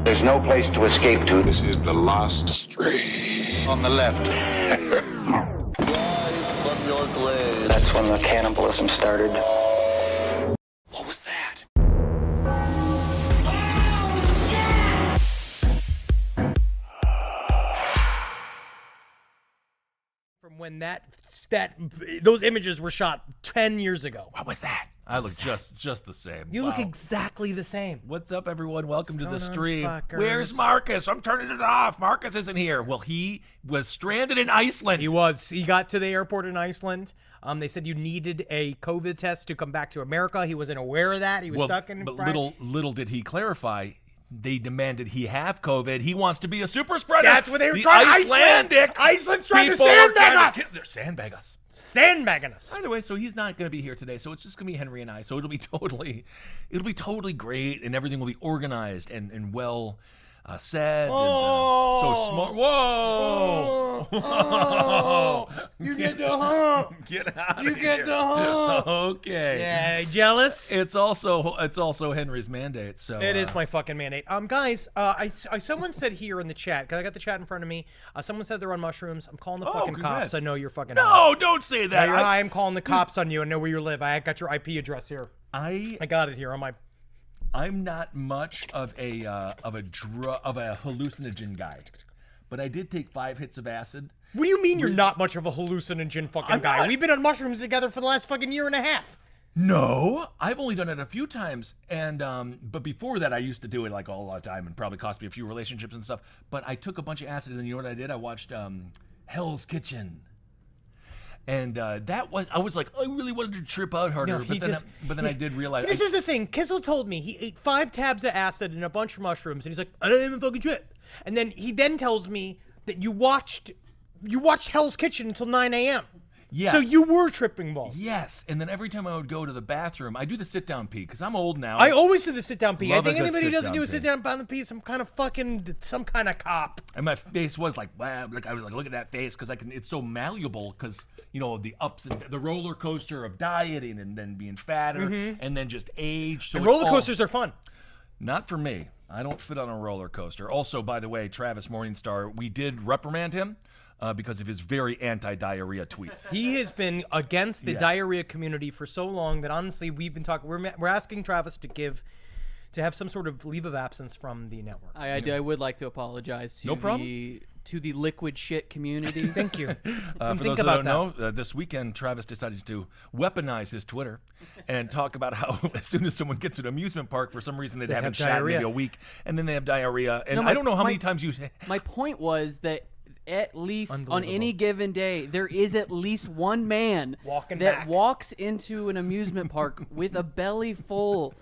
There's no place to escape to. This is the last street. On the left. That's when the cannibalism started. What was that? From when those images were shot 10 years ago. What was that? I look just the same. You look Wow. exactly the same. What's up, everyone? Welcome to the going on, stream. fuckers? Where's Marcus? I'm turning it off. Marcus isn't here. Well, he was stranded in Iceland. He was. He got to the airport in Iceland. They said you needed a COVID test to come back to America. He wasn't aware of that. He was stuck in. But little did he clarify. They demanded he have COVID. He wants to be a super spreader. That's what they were trying to Icelandics. Iceland's trying to people are sandbag trying us. They're sandbag us. Sandbagging us. Either way, so he's not going to be here today. So it's just going to be Henry and I. So it'll be totally great, and everything will be organized and well said. And, so smart. Whoa! Oh, you get the hump. Get out You of get here. the hump. Okay. Yeah, jealous. It's also Henry's mandate. So It is my fucking mandate. Guys, someone said here in the chat, because I got the chat in front of me, someone said they're on mushrooms. I'm calling the fucking congrats. cops. I know you're fucking high. No, don't say Yeah, that. you're high. I'm calling the cops on you. I know where you live. I got your IP address here. I I got it here on my. I'm not much of a hallucinogen guy, but I did take 5 hits of acid. What do you mean you're not much of a hallucinogen fucking I'm guy? not. We've been on mushrooms together for the last fucking year and a half. No, I've only done it a few times, and but before that, I used to do it like all the time, and probably cost me a few relationships and stuff. But I took a bunch of acid, and then you know what I did? I watched Hell's Kitchen. And I was like, I really wanted to trip out harder, No, but then I did realize. This is the thing. Kissel told me he ate 5 tabs of acid and a bunch of mushrooms, and he's like, I don't even fucking trip. And then he tells me that you watched Hell's Kitchen until 9 a.m. Yeah. So you were tripping balls. Yes, and then every time I would go to the bathroom, I do the sit-down pee because I'm old now. I always do the sit-down pee. I Love a think good anybody who doesn't do a sit-down sit-down pee is some kind of cop. And my face was like, wow, like I was like, look at that face, because it's so malleable, because the ups and the roller coaster of dieting and then being fatter and then just age. So And it's roller coasters are fun. not for me. I don't fit on a roller coaster. Also, by the way, Travis Morningstar, we did reprimand him because of his very anti-diarrhea tweets. He has been against the Yes. diarrhea community for so long that honestly we've been talking. We're asking Travis to have some sort of leave of absence from the network. I would like to apologize to No problem. to the liquid shit community. Thank you. For think those about that don't know, this weekend Travis decided to weaponize his Twitter and talk about how as soon as someone gets to an amusement park, for some reason they haven't have shat in diarrhea. maybe a week, and then they have diarrhea. And No, I don't know how many my- times you. My point was that at least on Unbelievable. any given day, there is at least one man Walking that back. walks into an amusement park with a belly full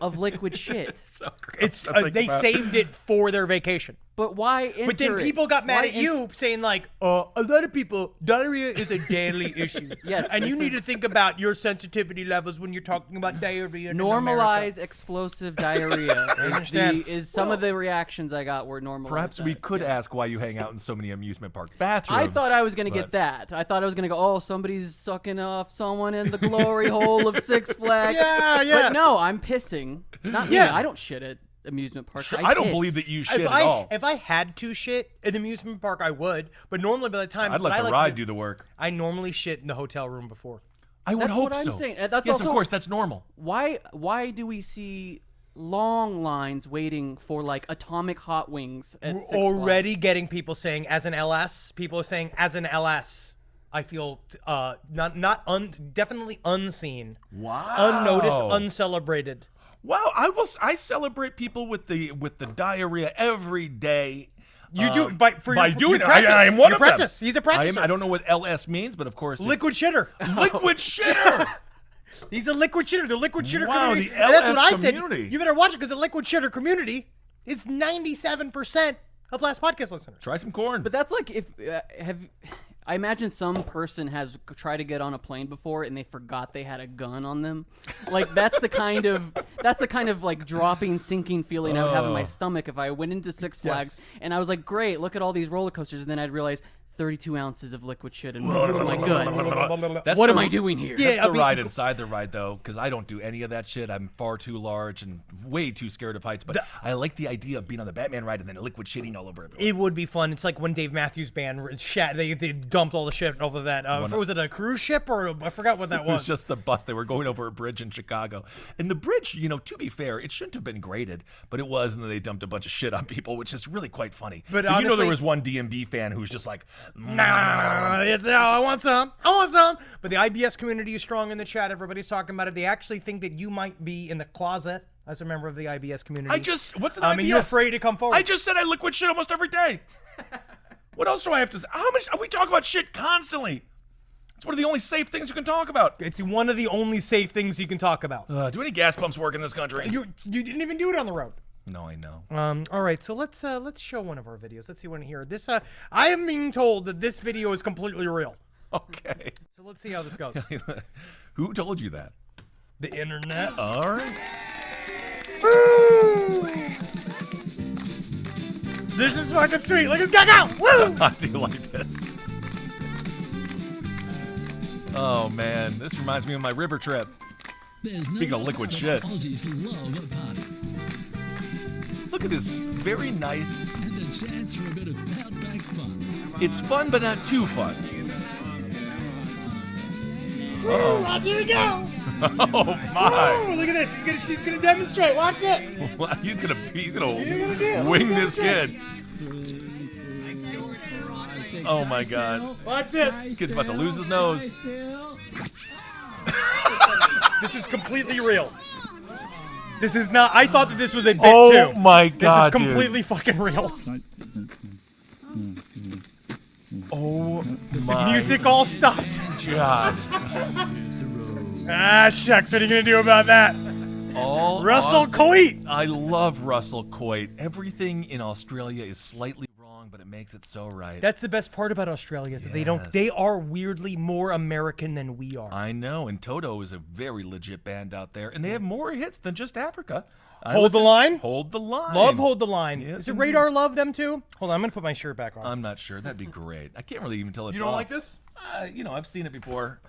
of liquid shit. So gross It's to think they about. saved it for their vacation. But why enter But then it? people got mad Why at you saying like, a lot of people, diarrhea is a daily issue. Yes, And you this need is- to think about your sensitivity levels when you're talking about diarrhea. in Normalize America. explosive diarrhea understand. is some of the reactions I got were normalized. Perhaps we could Yeah. ask why you hang out in so many amusement park bathrooms. I thought I was going to but- get that. I thought I was going to go, oh, somebody's sucking off someone in the glory hole of Six Flags. Yeah, yeah. But no, I'm pissing. Not me. Yeah. I don't shit at amusement parks. Sure, I don't piss. believe that you shit If at all. if I had to shit in the amusement park, I would. But normally by the time I'd but let I the like ride to- do the work. I normally shit in the hotel room before. I would That's hope what I'm so. saying. That's yes, also- of course, that's normal. Why do we see long lines waiting for like atomic hot wings at Six Already Flags? getting people saying as an LS. People are saying as an LS. I feel definitely unseen, Wow. unnoticed, uncelebrated. Wow, I celebrate people with the diarrhea every day. You do by doing you it. practice. I am one You of practice. them. He's a practicer. I don't know what LS means, but of course, Liquid shitter. liquid shitter. He's a liquid shitter. The liquid shitter Wow, community. the And that's what LS I said. community. You better watch it because the liquid shitter community is 97% of Last Podcast listeners. Try some corn. But that's like if I imagine some person has tried to get on a plane before and they forgot they had a gun on them. Like that's the kind of like dropping, sinking feeling I would have in my stomach if I went into Six Flags and I was like, great, look at all these roller coasters, and then I'd realize 32 ounces of liquid shit in my guts. That's What the- am I doing here? Yeah, That's I the mean- ride inside the ride, though, because I don't do any of that shit. I'm far too large and way too scared of heights. But I like the idea of being on the Batman ride and then liquid shitting all over everyone. It would be fun. It's like when Dave Matthews Band they dumped all the shit over that. Was it a cruise ship or I forgot what that It was was? just the bus. They were going over a bridge in Chicago. And the bridge, to be fair, it shouldn't have been graded, but it was, and then they dumped a bunch of shit on people, which is really quite funny. But there honestly- was one DMB fan who was just like, Nah, I want some. I want some. But the IBS community is strong in the chat. Everybody's talking about it. They actually think that you might be in the closet as a member of the IBS community. what's an and you're IBS? afraid to come forward. I just said I liquid shit almost every day. What else do I have to say? How much? We talk about shit constantly. It's one of the only safe things you can talk about. It's one of the only safe things you can talk about. Do any gas pumps work in this country? You didn't even do it on the road. No, I know. All right, so let's show one of our videos. Let's see one here. This I am being told that this video is completely real. Okay. So let's see how this goes. Who told you that? The internet. All right. This is fucking sweet. Look at this guy go. Woo! I do like this. Oh man, this reminds me of my river trip. Speaking of liquid shit. Aussies love a party. Look at this very nice. And a chance for a bit of outback fun. It's fun, but not too fun. Watch it go. Oh my! Oh, look at this. She's gonna demonstrate. Watch this. He's gonna gonna do it. wing this kid. Oh my God! Watch this. This kid's about to lose his nose. This is completely real. This is not. I thought that this was a bit Oh too. my This God, is completely fucking real. Oh my Music all stopped. God! Ah, shucks. What are you gonna do about that? All Russell Aussie- Coit. I love Russell Coit. Everything in Australia is slightly wrong, but it makes it so right. That's the best part about Australia is that they don't. Yes. They are weirdly more American than we are. I know, and Toto is a very legit band out there, and they have more hits than just Africa. Hold the line? Hold the line. Love Hold the Line. Yes, Is it indeed. Radar Love them too? Hold on, I'm gonna put my shirt back on. I'm not sure. That'd be great. I can't really even tell it's you don't off. like this? I've seen it before.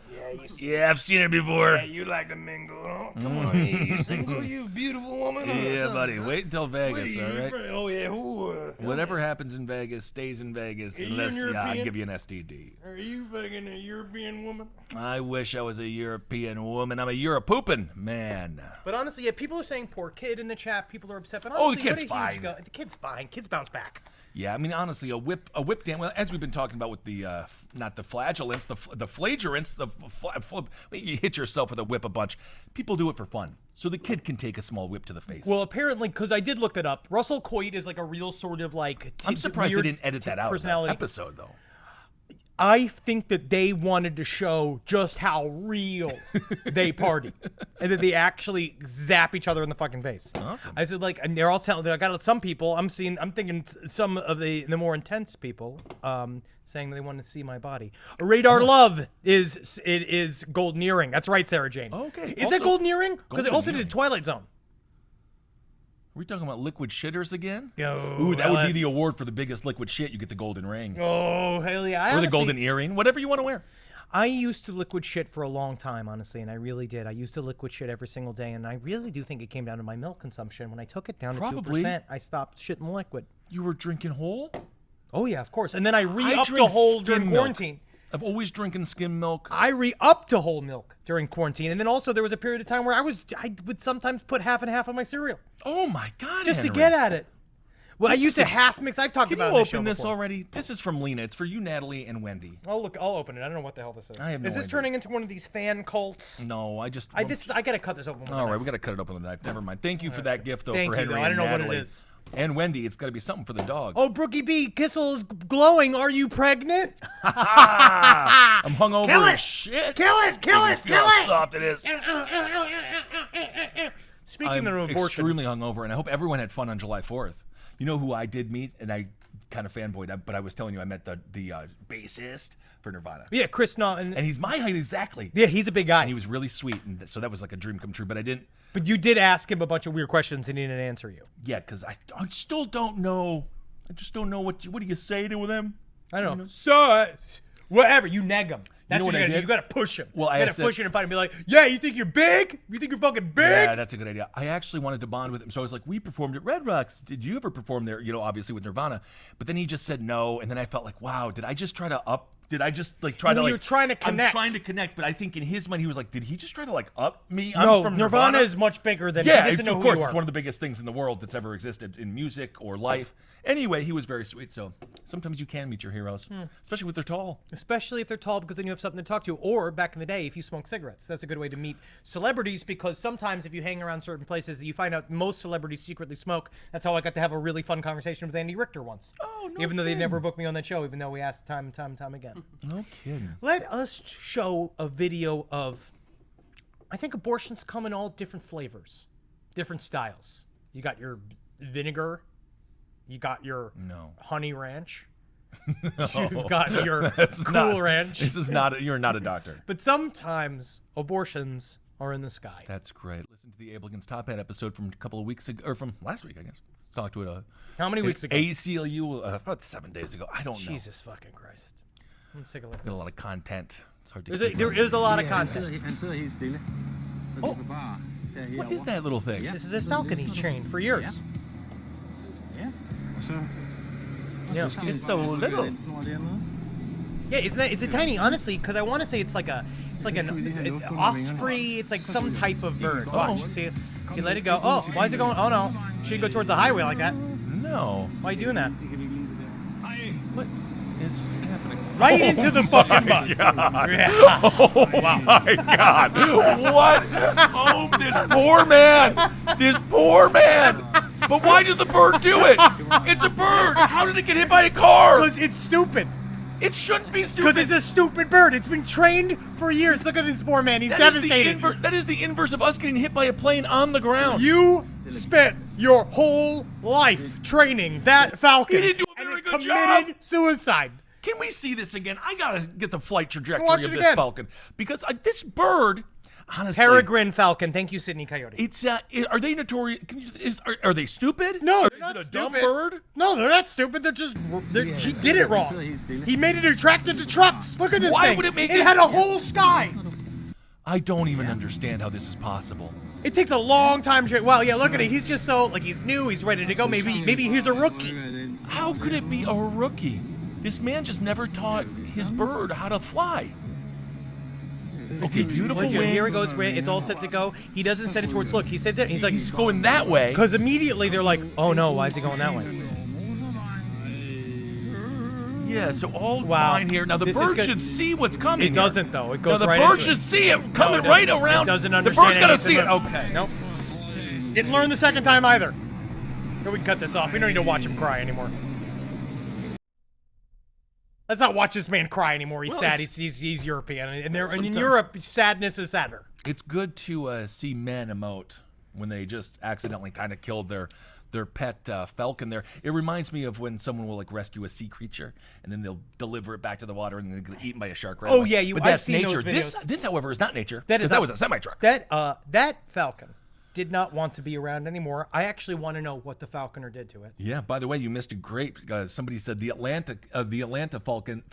Yeah, I've seen it before. You like to mingle? Huh? Come on, you single, you beautiful woman. Yeah, buddy. Wait until Vegas, all right? Oh yeah, Whatever happens in Vegas stays in Vegas you unless I European? give you an STD. Are you fucking a European woman? I wish I was a European woman. I'm a Europoopin' man. But honestly, yeah, people are saying poor kid in the chat. People are upset. But Oh, the honestly, kid's what a huge fine. go- The kid's fine. Kids bounce back. Yeah, I mean, honestly, a whip dance. Well, as we've been talking about with the not the flagellants, the flagrants, you hit yourself with a whip a bunch. People do it for fun, so the kid can take a small whip to the face. Well, apparently, because I did look that up, Russell Coit is like a real sort of like. I'm surprised they weird didn't edit that out of that personality. episode, though. I think that they wanted to show just how real they party, and that they actually zap each other in the fucking face. Awesome. I said and they're all telling. I got some people. I'm thinking some of the more intense people, saying that they want to see my body. Radar Love is Golden Earring. That's right, Sarah Jane. Okay. Is that Also- Golden Earring? Because they Golden also Earring. did Twilight Zone. Are we talking about liquid shitters again? Go, Ooh, that would be the Ellis. award for the biggest liquid shit. You get the golden ring. Oh, hell yeah. I Or the honestly- golden earring, whatever you want to wear. I used to liquid shit for a long time, honestly, and I really did. I used to liquid shit every single day, and I really do think it came down to my milk consumption. When I took it down Probably. to 2%, I stopped shitting liquid. You were drinking whole? Oh, yeah, of course. And then I re-upped the drink whole skim during milk. quarantine. I'm always drinking skim milk. I re-upped to whole milk during quarantine, and then also there was a period of time where I would sometimes put half and half on my cereal Oh my God, just to Henry. get at it. Well, I used to half mix. I've talked Can about you it on the show open this before. already? This is from Lena. It's for you, Natalie, and Wendy. Oh, look, I'll open it. I don't know what the hell this is. I have no Is this idea. turning into one of these fan cults? No, I just. I gotta cut this open. With a All right, knife. we got to cut it open with a knife. Never mind. Thank you for that gift, though, Thank for you, Henry though. I and don't know what it Natalie. is. And Wendy, it's got to be something for the dog. Oh, Brookie B, Kissel is glowing. Are you pregnant? I'm hungover Kill as it! shit. Kill it! Kill You it! feel Kill how it! soft it is. Speaking I'm of abortion, extremely hungover, and I hope everyone had fun on July 4th. You know who I did meet, and I kind of fanboyed, but I was telling you I met the bassist for Nirvana. yeah, Chris And he's my height exactly. yeah, he's a big guy. And he was really sweet, and so that was like a dream come true. But I didn't But you did ask him a bunch of weird questions and he didn't answer you. yet because I still don't know. I just don't know what do you say to them. I don't know. So, whatever. You neg him. That's know what what I you gotta do. did? You gotta push him. Well, I you had gotta said- push him and fight and be like, yeah, you think you're big? You think you're fucking big? Yeah, that's a good idea. I actually wanted to bond with him, so I was like, "We performed at Red Rocks. Did you ever perform there? You know, obviously with Nirvana." But then he just said no, and then I felt like, "Wow, did I just try to up? Did I just like try You to know, like?" you're trying to connect. I'm trying to connect, but I think in his mind he was like, "Did he just try to like up me?" No, I'm from Nirvana is much bigger than Yeah, he doesn't know of who course, you are. it's one of the biggest things in the world that's ever existed in music or life. Anyway, he was very sweet. So sometimes you can meet your heroes, especially if they're tall. Especially if they're tall, because then you have something to talk to. Or back in the day, if you smoke cigarettes, that's a good way to meet celebrities. Because sometimes if you hang around certain places, you find out most celebrities secretly smoke. That's how I got to have a really fun conversation with Andy Richter once. Oh, no Even though they kidding. never booked me on that show, even though we asked time and time and time again. No kidding. Let us show a video of. I think abortions come in all different flavors, different styles. You got your vinegar. You got your No. honey ranch. You've got your That's cool not- ranch. This is not. You're not a doctor. But sometimes abortions are in the sky. That's great. Listen to the Abel Against Top Hat episode from a couple of weeks ago, or from last week, I guess. Talked to it. How many weeks ago? ACLU about 7 days ago. I don't know. Jesus fucking Christ. Let's take a look at Got a this. lot of content. It's hard to. There keep is a lot of Han content. sidder helt stille. Og du kan bare tage herover. What is that little thing? This is his falcon he's trained for years. Ja. Og så... Yeah. så skal vi It's bare so rykke little. den snor dernede. Yeah, it's a tiny, honestly, because I want to say it's like an osprey. It's like some type of bird. Watch, see, you let it go. Oh, why is it going? Oh no, should go towards the highway like that. No. Why are you doing that? Det kan vi ikke lide det der. What is happening? Right into the fucking butt. Yeah. Oh my God! What? Oh, this poor man! This poor man! But why did the bird do it? It's a bird. How did it get hit by a car? Because it's stupid. It shouldn't be Because stupid. it's a stupid bird. It's been trained for years. Look at this poor man. He's That is the devastated. that is the inverse of us getting hit by a plane on the ground. You spent your whole life training that falcon. He didn't do a and very it good committed job. suicide. Can we see this again? I gotta get the flight trajectory Watch of it this again. falcon because this bird, honestly, Peregrine falcon. Thank you, Sydney Coyote. it's are they notorious? Are they stupid? No, Or they're is not it a dumb stupid. bird? No, they're not stupid. They're just he did it Han wrong. sidder helt stille. He made it attracted to trucks. Look at this Why thing. would it make it it- had a whole sky. I don't even understand how this is possible. It takes a long time to. Well, yeah. Look at it. He's just so like he's new. He's ready to go. Maybe he's a rookie. Rykker den. How could it be a rookie? This man just never taught his bird how to fly. Okay, beautiful Look, here he wings. goes. It's all set to go. He doesn't send it towards. Look, he sends it. He's like, He's going that way. because immediately they're like, oh no, why is he going that way? Yeah, so all Wow. fine here. Now the This is bird good. should see what's coming. It doesn't though. It Now goes the right bird into it. should see it No, coming it right doesn't. around. It doesn't the understand. bird's gotta anything see it. about- Okay. Nope. Didn't learn the second time either. Here, we can cut this off. We don't need to watch him cry anymore. Let's not watch this man cry anymore. He's Well, sad. it's- He's European, and in Sometimes- Europe, sadness is sadder. It's good to see men emote when they just accidentally kind of killed their pet falcon there. It reminds me of when someone will like rescue a sea creature and then they'll deliver it back to the water and then get eaten by a shark. Right Oh, away. yeah, but I've that's seen those nature. This, videos. however, is not nature. That is 'cause that not- was a semi truck. That falcon did not want to be around anymore. I actually want to know what the falconer did to it. Yeah. By the way, you missed a great. Somebody said the Atlanta Falcons.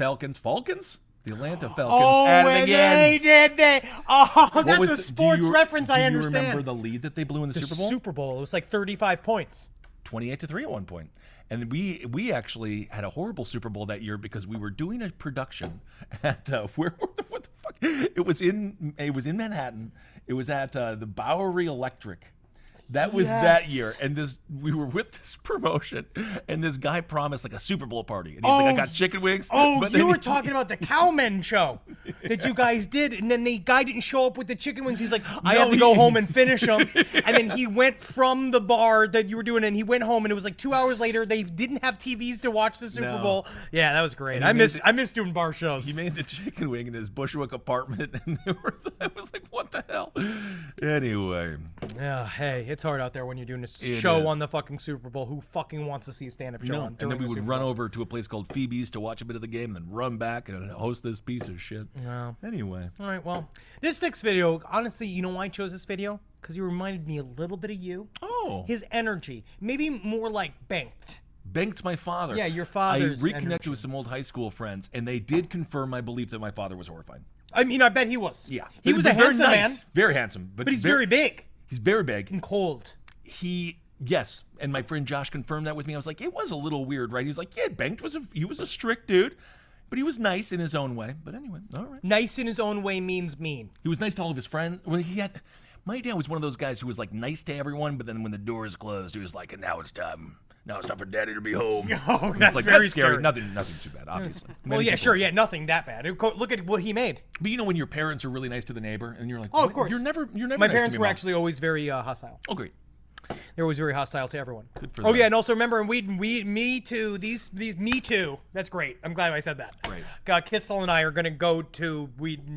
The Atlanta Falcons Oh, at it and again. they did that. Oh, What that's was a the- sports do you, reference. Do I you understand. remember the lead that they blew in the Super Bowl? Super Bowl. It was like 35 points. 28-3 at one point. And we actually had a horrible Super Bowl that year because we were doing a production at what the fuck? It was in Manhattan. It was at the Bowery Electric. That was that year, and we were with this promotion, and this guy promised like a Super Bowl party, and he's like, "I got chicken wings." Oh, but you then were he- talking about the Cowmen show that you guys did, and then the guy didn't show up with the chicken wings. He's like, I No, have to go he- home and finish them. And then he went from the bar that you were doing, and he went home, and it was like 2 hours later. They didn't have TVs to watch the Super No. Bowl. Yeah, that was great. And he I made miss doing bar shows. He made the chicken wing in his Bushwick apartment, and I was like, "What the hell?" Anyway, Yeah, hey, it's hard out there when you're doing a It show is. on the fucking Super Bowl. Who fucking wants to see a stand-up show on and during then we the would Super run Bowl? over to a place called Phoebe's to watch a bit of the game, and then run back and host this piece of shit. Wow. Anyway, All right, well, this next video, honestly, you know why I chose this video? Because you reminded me a little bit of you. oh, His energy, maybe more like banked. banked my father. Yeah, your father's I reconnected energy. with some old high school friends, and they did confirm my belief that my father was horrified. I mean, I bet he was. Yeah, He But was a very handsome nice, man, very handsome, but he's very big He's very big. and cold. Yes, and my friend Josh confirmed that with me. I was like, it was a little weird, right? He was like, yeah, Bengt he was a strict dude, but he was nice in his own way. But anyway, all right. Nice in his own way means mean. He was nice to all of his friends. Well, my dad was one of those guys who was like nice to everyone, but then when the doors closed, he was like, and now it's time for Daddy to be home. Oh, It's that's like, very that's scary. scary. Nothing too bad, obviously. Well, Many yeah, people- sure, yeah, nothing that bad. Look at what he made. But you know when your parents are really nice to the neighbor, and you're like, Oh, of "What? course. You're never My nice parents to me, were Mom." actually always very hostile. Oh, great. They were always very hostile to everyone. Good for Oh them. yeah, and also remember, Me Too. These Me Too. That's great. I'm glad I said that. Great. Kissel and I are gonna go to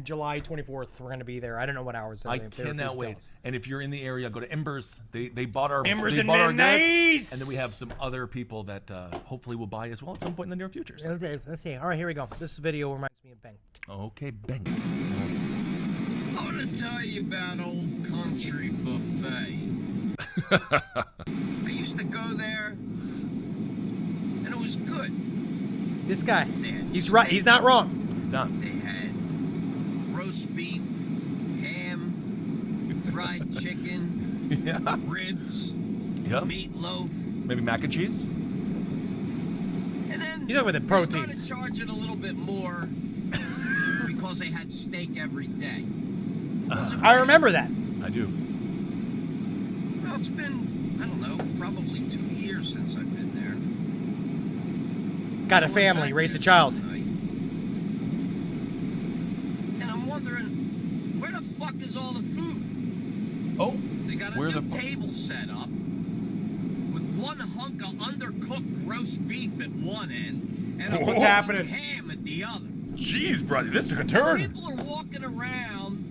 July 24th. We're gonna be there. I don't know what hours. I they refuse cannot to wait. tell us. And if you're in the area, go to Embers. They bought our Embers they and bought our goods. Nice! And then we have some other people that hopefully will buy as well at some point in the near future. So. Okay, let's see. All right, here we go. This video reminds me of Bang. Okay, Bengt. I want to tell you about Old Country Buffet. I used to go there, and it was good. This guy. He's right. He's not wrong. He's not. They had roast beef, ham, fried chicken, Yeah. ribs, Yep. meatloaf, Maybe mac and cheese. and then You're talking about the they proteins. started charging a little bit more because they had steak every day. I remember that. I do. Well, it's been, I don't know, probably 2 years since I've been there. Got a I went family, back raised a there child. the other night, and I'm wondering, where the fuck is all the food? Oh, They got a where new the fuck? table set up with one hunk of undercooked roast beef at one end and a What's hunk of happening? ham at the other. Jeez, brother, this took a turn. People are walking around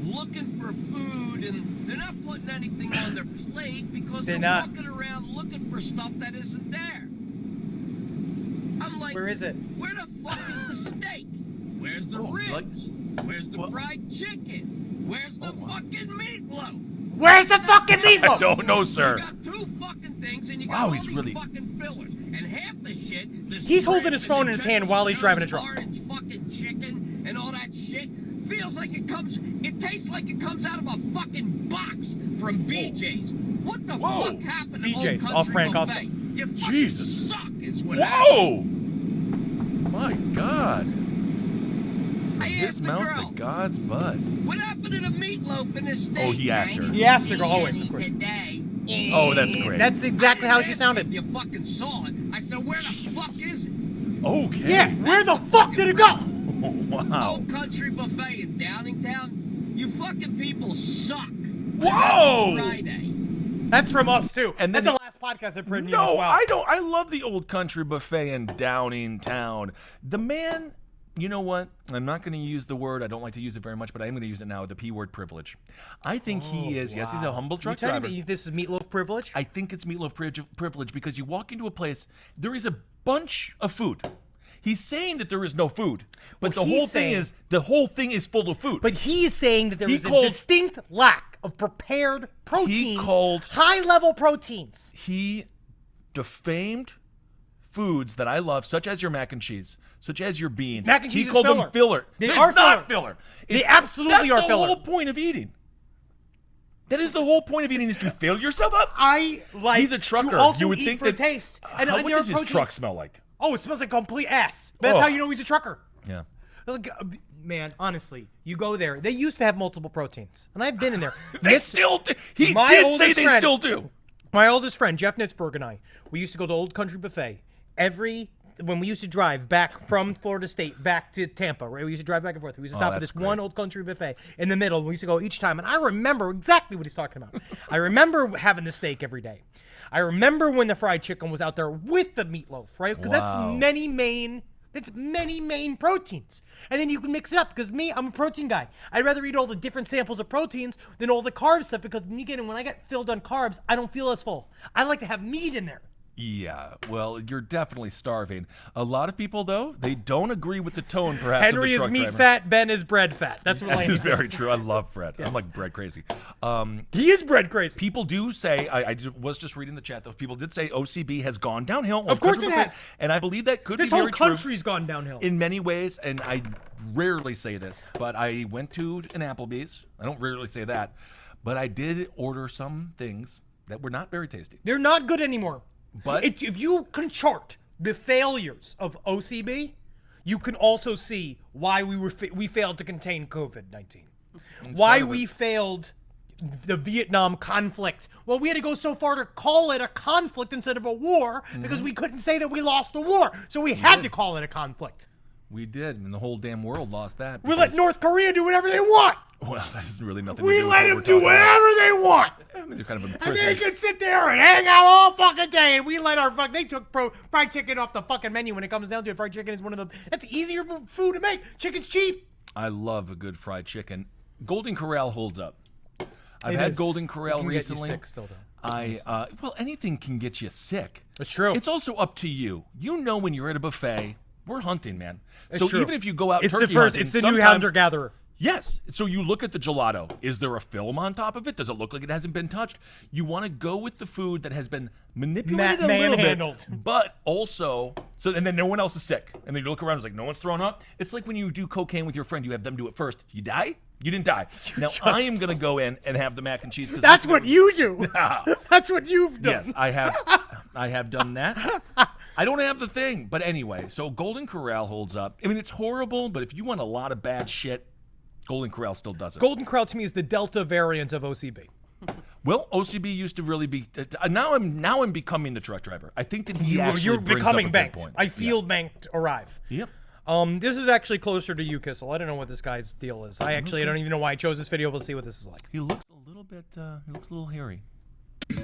looking for food, and they're not putting anything on their plate because They're they're not. walking around looking for stuff that isn't there. I'm like, Where is it? where the fuck is the steak? Where's the Oh, you like- ribs? Where's the What? fried chicken? Where's the fucking meatloaf? Where's the fucking meatloaf? Don't know, sir. You got two fucking things, and you got Wow, all he's these really- fucking fillers, and half the shit. The He's holding his shrimp phone and in his the hand while he's driving a truck. Orange fucking chicken and all that shit feels like it comes. It tastes like it comes out of a fucking box from BJ's. What the Whoa. fuck happened to BJ's, Old off-brand Country custom. Buffet? You fucking Jesus. suck is what happened. Whoa! My God. I His asked the mouth girl, to God's butt. what happened to the meatloaf in the steak? Oh, he asked I her. didn't He asked her, see always, of any course. Today. Oh, that's great. That's exactly how she If sounded. you fucking saw it, I said, where the fuck is it? Okay. Yeah, where the fuck did it go? Oh, wow. Old Country Buffet in Downingtown. You fucking people suck. Whoa! Friday. That's from us too. And That's then the last podcast I put in as No, well. I don't. I love the Old Country Buffet in Downingtown. The man, you know what? I'm not going to use the word. I don't like to use it very much, but I am going to use it now. The P word, privilege. I think he is. Yes, he's a humble You truck telling driver. me this is meatloaf privilege? I think it's meatloaf privilege because you walk into a place, there is a bunch of food. He's saying that there is no food, but Well, the he's whole thing saying- is the whole thing is full of food. But he is saying that there He is called- a distinct lack of prepared proteins, called- high-level proteins. he defamed foods that I love, such as your mac and cheese, such as your beans. Mac and cheese he is called filler. them filler. They It's are not filler. filler. They absolutely are that's filler. the whole point of eating. That is the whole point of eating, is to fill yourself up. I like He's a trucker. to also You would eat think for that- taste. And what there does are his proteins. truck smell like? Oh, it smells like complete ass. That's Oh. how you know he's a trucker. Yeah. Like, man, honestly, you go there. They used to have multiple proteins, and I've been in there. They Miss- still do. He My did say oldest they friend- still do. My oldest friend, Jeff Nitzberg, and I, we used to go to Old Country Buffet when we used to drive back from Florida State back to Tampa, right? We used to drive back and forth. We used to stop at that's this one Old Country Buffet in the middle. We used to go each time, and I remember exactly what he's talking about. I remember having the steak every day. I remember when the fried chicken was out there with the meatloaf, right? Because Wow. that's many main proteins. And then you can mix it up, because I'm a protein guy. I'd rather eat all the different samples of proteins than all the carb stuff, because when I get filled on carbs, I don't feel as full. I like to have meat in there. Yeah, well, you're definitely starving. A lot of people, though, they don't agree with the tone, perhaps. Henry of the is truck meat driver. fat. Ben is bread fat. That's what That Laney is very says. true. I love bread. I'm like bread crazy. He is bread crazy. People do say, was just reading the chat, though, people did say OCB has gone downhill. Of course it has. And I believe that could This be whole very true country's gone downhill. in many ways, and I rarely say this, but I went to an Applebee's. I don't rarely say that, but I did order some things that were not very tasty. They're not good anymore. But if you can chart the failures of OCB, you can also see why we failed to contain COVID-19. Why we failed the Vietnam conflict. Well, we had to go so far to call it a conflict instead of a war because we couldn't say that we lost the war. So we had to call it a conflict. we did, and the whole damn world lost that. We let North Korea do whatever they want. Well, that has really nothing to We do with let what them we're do talking about. whatever they want. I mean, they're kind of And they imprisoned. can sit there and hang out all fucking day, and we let our they took fried chicken off the fucking menu when it comes down to it. Fried chicken is one of the that's easier food to make. Chicken's cheap. I love a good fried chicken. Golden Corral holds up. I've It had is. Golden It Corral can get you recently. sick still, though. Well, anything can get you sick. It's true. It's also up to you. You know, when you're at a buffet, we're hunting, man. It's So true. even if you go out It's turkey the first. hunting, It's the new sometimes- hunter-gatherer. Yes. So you look at the gelato. Is there a film on top of it? Does it look like it hasn't been touched? You want to go with the food that has been manipulated a little manhandled. bit, but also and then no one else is sick. And then you look around, it's like no one's thrown up. It's like when you do cocaine with your friend, you have them do it first. You die? You didn't die. Now I am gonna go in and have the mac and cheese. 'Cause That's what you do. Ah. That's what you've done. Yes, I have. I have done that. I don't have the thing, but anyway. So Golden Corral holds up. I mean, it's horrible, but if you want a lot of bad shit, Golden Corral still does it. Golden Corral to me is the Delta variant of OCB. Well, OCB used to really be. Now I'm becoming the truck driver. I think that he actually You're brings becoming up a good banked. point. I feel banked arrive. Yep. This is actually closer to you, Kissel. I don't know what this guy's deal is. I don't even know why I chose this video, but let's see what this is like. He looks a little bit. He looks a little hairy.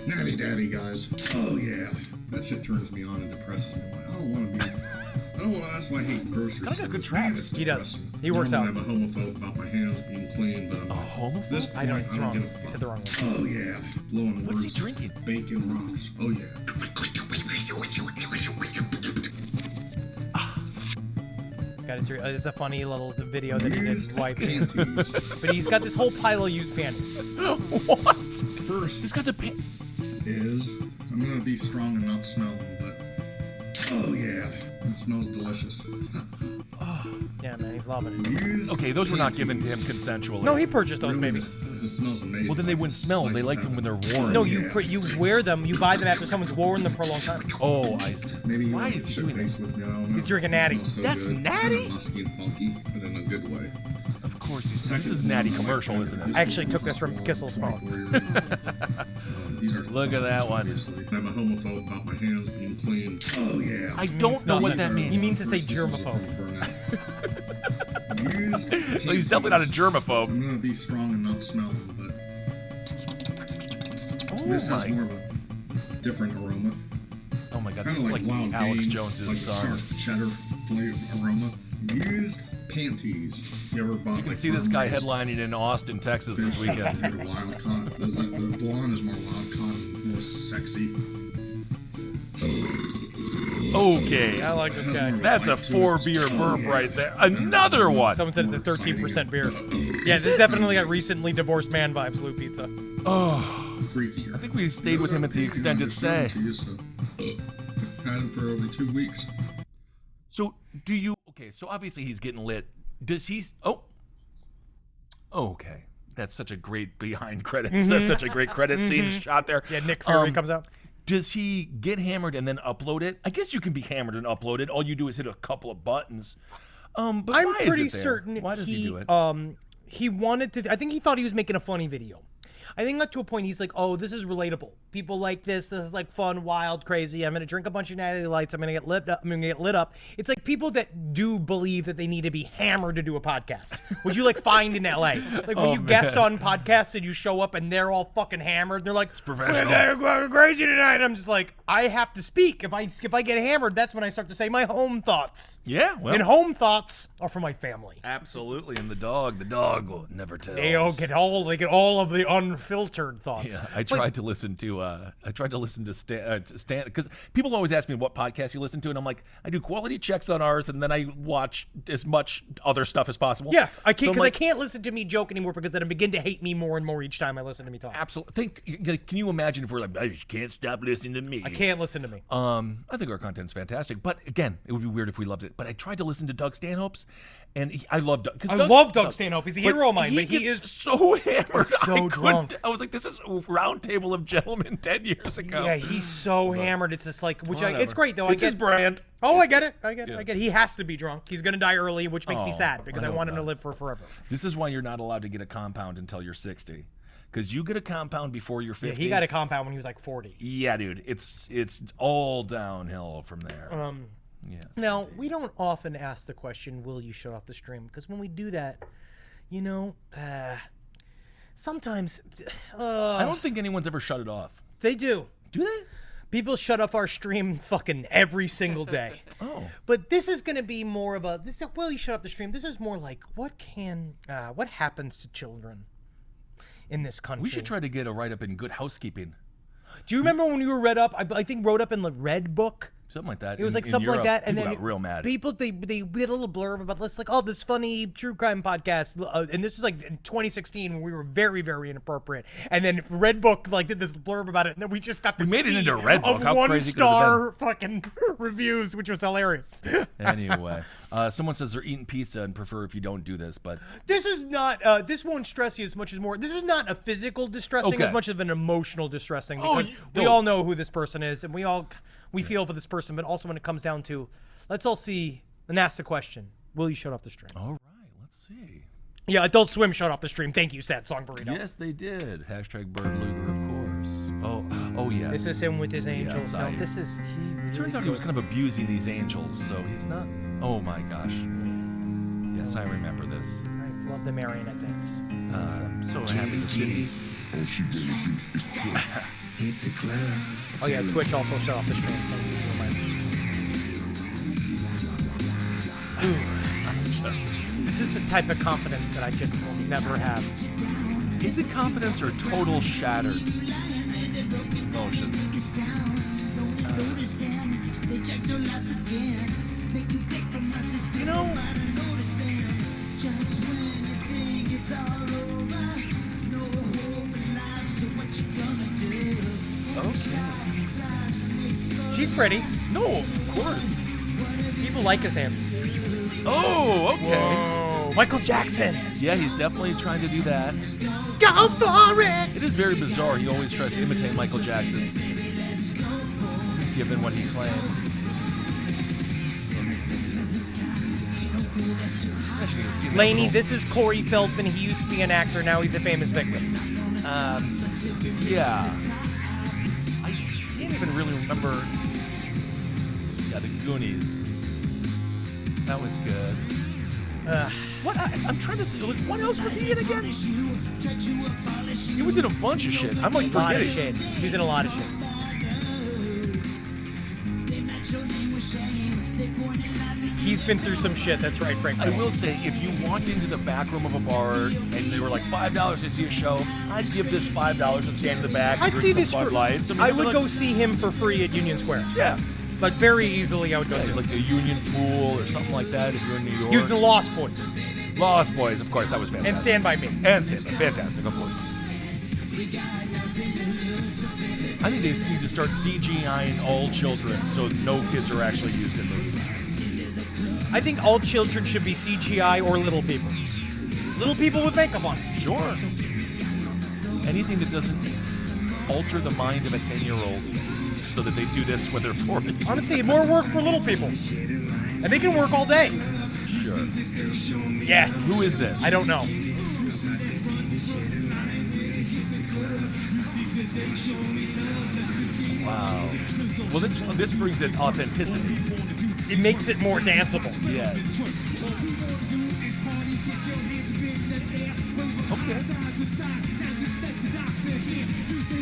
Natty daddy, guys. Oh, yeah. That shit turns me on and depresses me. I don't want to be... That's why I hate grocery Kinda got stores. good traps. Man, it's He does. depressing. He works Normally out. I'm a homophobe about my hands being clean, but I'm A homophobe? This I know, point, it's don't wrong. give a He fuck. said the wrong one. Oh, yeah. Blowing What's he words. drinking? Bacon rocks. Oh, yeah. It's a funny little video that he did Used wiping. panties. But he's got this whole pile of used panties. What? First This guy's a. is, I'm going to be strong and not smell them, but... Oh, yeah. It smells delicious. Yeah, man, he's loving it. Used Okay, those were not given to panties. him consensually. No, he purchased those, Really, maybe. It smells amazing. Well, then they wouldn't smell. They like them when they're worn. No, Yeah. you wear them. You buy them after someone's worn them for a long time. Oh, I see. Maybe Why is he doing face that? with me, I don't know. He's drinking Natty. Smells so That's good. Natty? Kinda musky and funky, but in a good way. Of course, he's. This is Natty commercial, isn't it? I actually took this from Kissel's phone. These are Look at that one. obviously. I'm a homophobe about my hands being clean. Oh yeah. I don't know what that He means. means to say germaphobe. Well, he's definitely not a germaphobe. I'm gonna be strong and not smell them, but Oh this has my. more of a different aroma. Oh my God, Kind this of is like like wild Alex game, Jones's like son. sharp cheddar flavor aroma. Used panties. You ever bought? You can see this guy headlining in Austin, Texas this weekend. Wild cotton. The blonde is more wild cotton, more sexy. Okay. I like this guy. That's a 4-beer burp right there. Another one. Someone says it's a 13% beer. Yeah, this definitely got recently divorced man vibes, Lou Pizza. Oh, Freakier. I think we stayed with him at the extended stay. I've had him for over 2 weeks. So do you? Okay, so obviously he's getting lit. Does he? Oh. Okay. That's such a great behind credits. That's such a great credit scene shot there. Yeah, Nick Fury comes out. Does he get hammered and then upload it? I guess you can be hammered and upload it. All you do is hit a couple of buttons. But I'm why is pretty it there? certain Why does he do it? He wanted to. I think he thought he was making a funny video. I think got to a point he's like, oh, this is relatable. People like this. This is like fun, wild, crazy. I'm gonna drink a bunch of Natty Lights. I'm gonna get lit up. I'm gonna get lit up. It's like people that do believe that they need to be hammered to do a podcast. Would you like find in LA? Like when you guest on podcasts and you show up and they're all fucking hammered. They're like, it's professional. We're going crazy tonight. I'm just like, I have to speak. If I get hammered, that's when I start to say my home thoughts. Yeah, well, And home thoughts are for my family. absolutely. And the dog will never tell. They all get all of the unfiltered thoughts. Yeah, I tried to listen to Stan because people always ask me what podcast you listen to, and I'm like, I do quality checks on ours, and then I watch as much other stuff as possible. Yeah, I can't So I'm because like, I can't listen to me joke anymore because then I begin to hate me more and more each time I listen to me talk. Absolutely. Can you imagine if we're like, I just can't stop listening to me? I can't listen to me. I think our content's fantastic, but again, it would be weird if we loved it. But I tried to listen to Doug Stanhope's, and I love Doug. I love Doug Stanhope. He's a hero of mine, but he gets is so hammered. so drunk. I was like, this is Round Table of Gentlemen 10 years ago. Yeah, he's so hammered. It's just like, it's Whatever. great though. It's his brand. Oh, I get it. I get it. He has to be drunk. He's gonna die early, which makes me Oh, sad because I I hope want him to not. live for forever. This is why you're not allowed to get a compound until you're 60. Because you get a compound before you're 50. Yeah, he got a compound when he was like 40. Yeah, dude. It's all downhill from there. Yes. Now, we don't often ask the question, will you shut off the stream? Because when we do that, sometimes I don't think anyone's ever shut it off. they do. Do they? People shut off our stream fucking every single day. Oh. But this is going to be more of will you shut off the stream? This is more like, what happens to children in this country? We should try to get a write-up in Good Housekeeping. Do you remember when you were read up? I think wrote up in the Red Book. Something like that. It was in- like in something Europe, like that, and people then got real mad. People they did a little blurb about this, like, this funny true crime podcast, and this was like in 2016 when we were very, very inappropriate. And then Red Book did this blurb about it, and then we just got the made it sea into Red Book. of How crazy could it have 1-star fucking reviews, which was hilarious. Anyway, someone says they're eating pizza and prefer if you don't do this, but This is not. This won't stress you as much as more. This is not a physical distressing Okay. as much of an emotional distressing Oh, because we all know who this person is, and we feel for this person. But also when it comes down to, let's all see and ask the question: will you shut off the stream? all right, let's see. Yeah, Adult Swim shut off the stream. Thank you, Sad Song Burrito. Yes, they did. Hashtag Bird Luger, of course. Oh yes. This is him with his angels. Yes, No, this is he. Turns out he was kind of abusing these angels, so he's not. Oh my gosh. Yes, I remember this. I love the marionette dance. I'm so happy to see. Oh yeah, Twitch also shut off the stream. Thank you for reminding me. This is the type of confidence that I just will never have. Is it confidence or total shattered emotions? You know, She's pretty. no, of course. People like his dance. Oh, okay. Oh, Michael Jackson. Yeah, he's definitely trying to do that. Go for it. It is very bizarre. He always tries to imitate Michael Jackson, given what he claims. Laney, this is Corey Feldman. He used to be an actor. Now he's a famous victim. Yeah. I can't even really remember. Yeah, the Goonies. That was good. What? I'm trying to think. What else was he in again? He was in a bunch of shit. I'm like A lot of forgetting. shit. He's in a lot of shit. He's been through some shit. That's right, Frank. I will say, if you walked into the back room of a bar and they were like $5 to see a show, I'd give this $5 and stand in the back. And I'd drink see some this Bud for. Lights. I mean, would like, go see him for free at Union Square. Yeah. Like very easily, I would go see him. Like a Union Pool or something like that if you're in New York. He was in the Lost Boys Lost Boys, of course, that was fantastic. and Stand By Me. And Stand By, fantastic, of course. I think they need to start CGIing all children so no kids are actually used in movies. I think all children should be CGI or little people. Little people with makeup on. Sure. Anything that doesn't alter the mind of a 10-year-old so that they do this when they're 40. Honestly, more work for little people. And they can work all day. Sure. Yes. Who is this? I don't know. Wow. Well, this brings in authenticity. It makes it more danceable. Yes. Okay.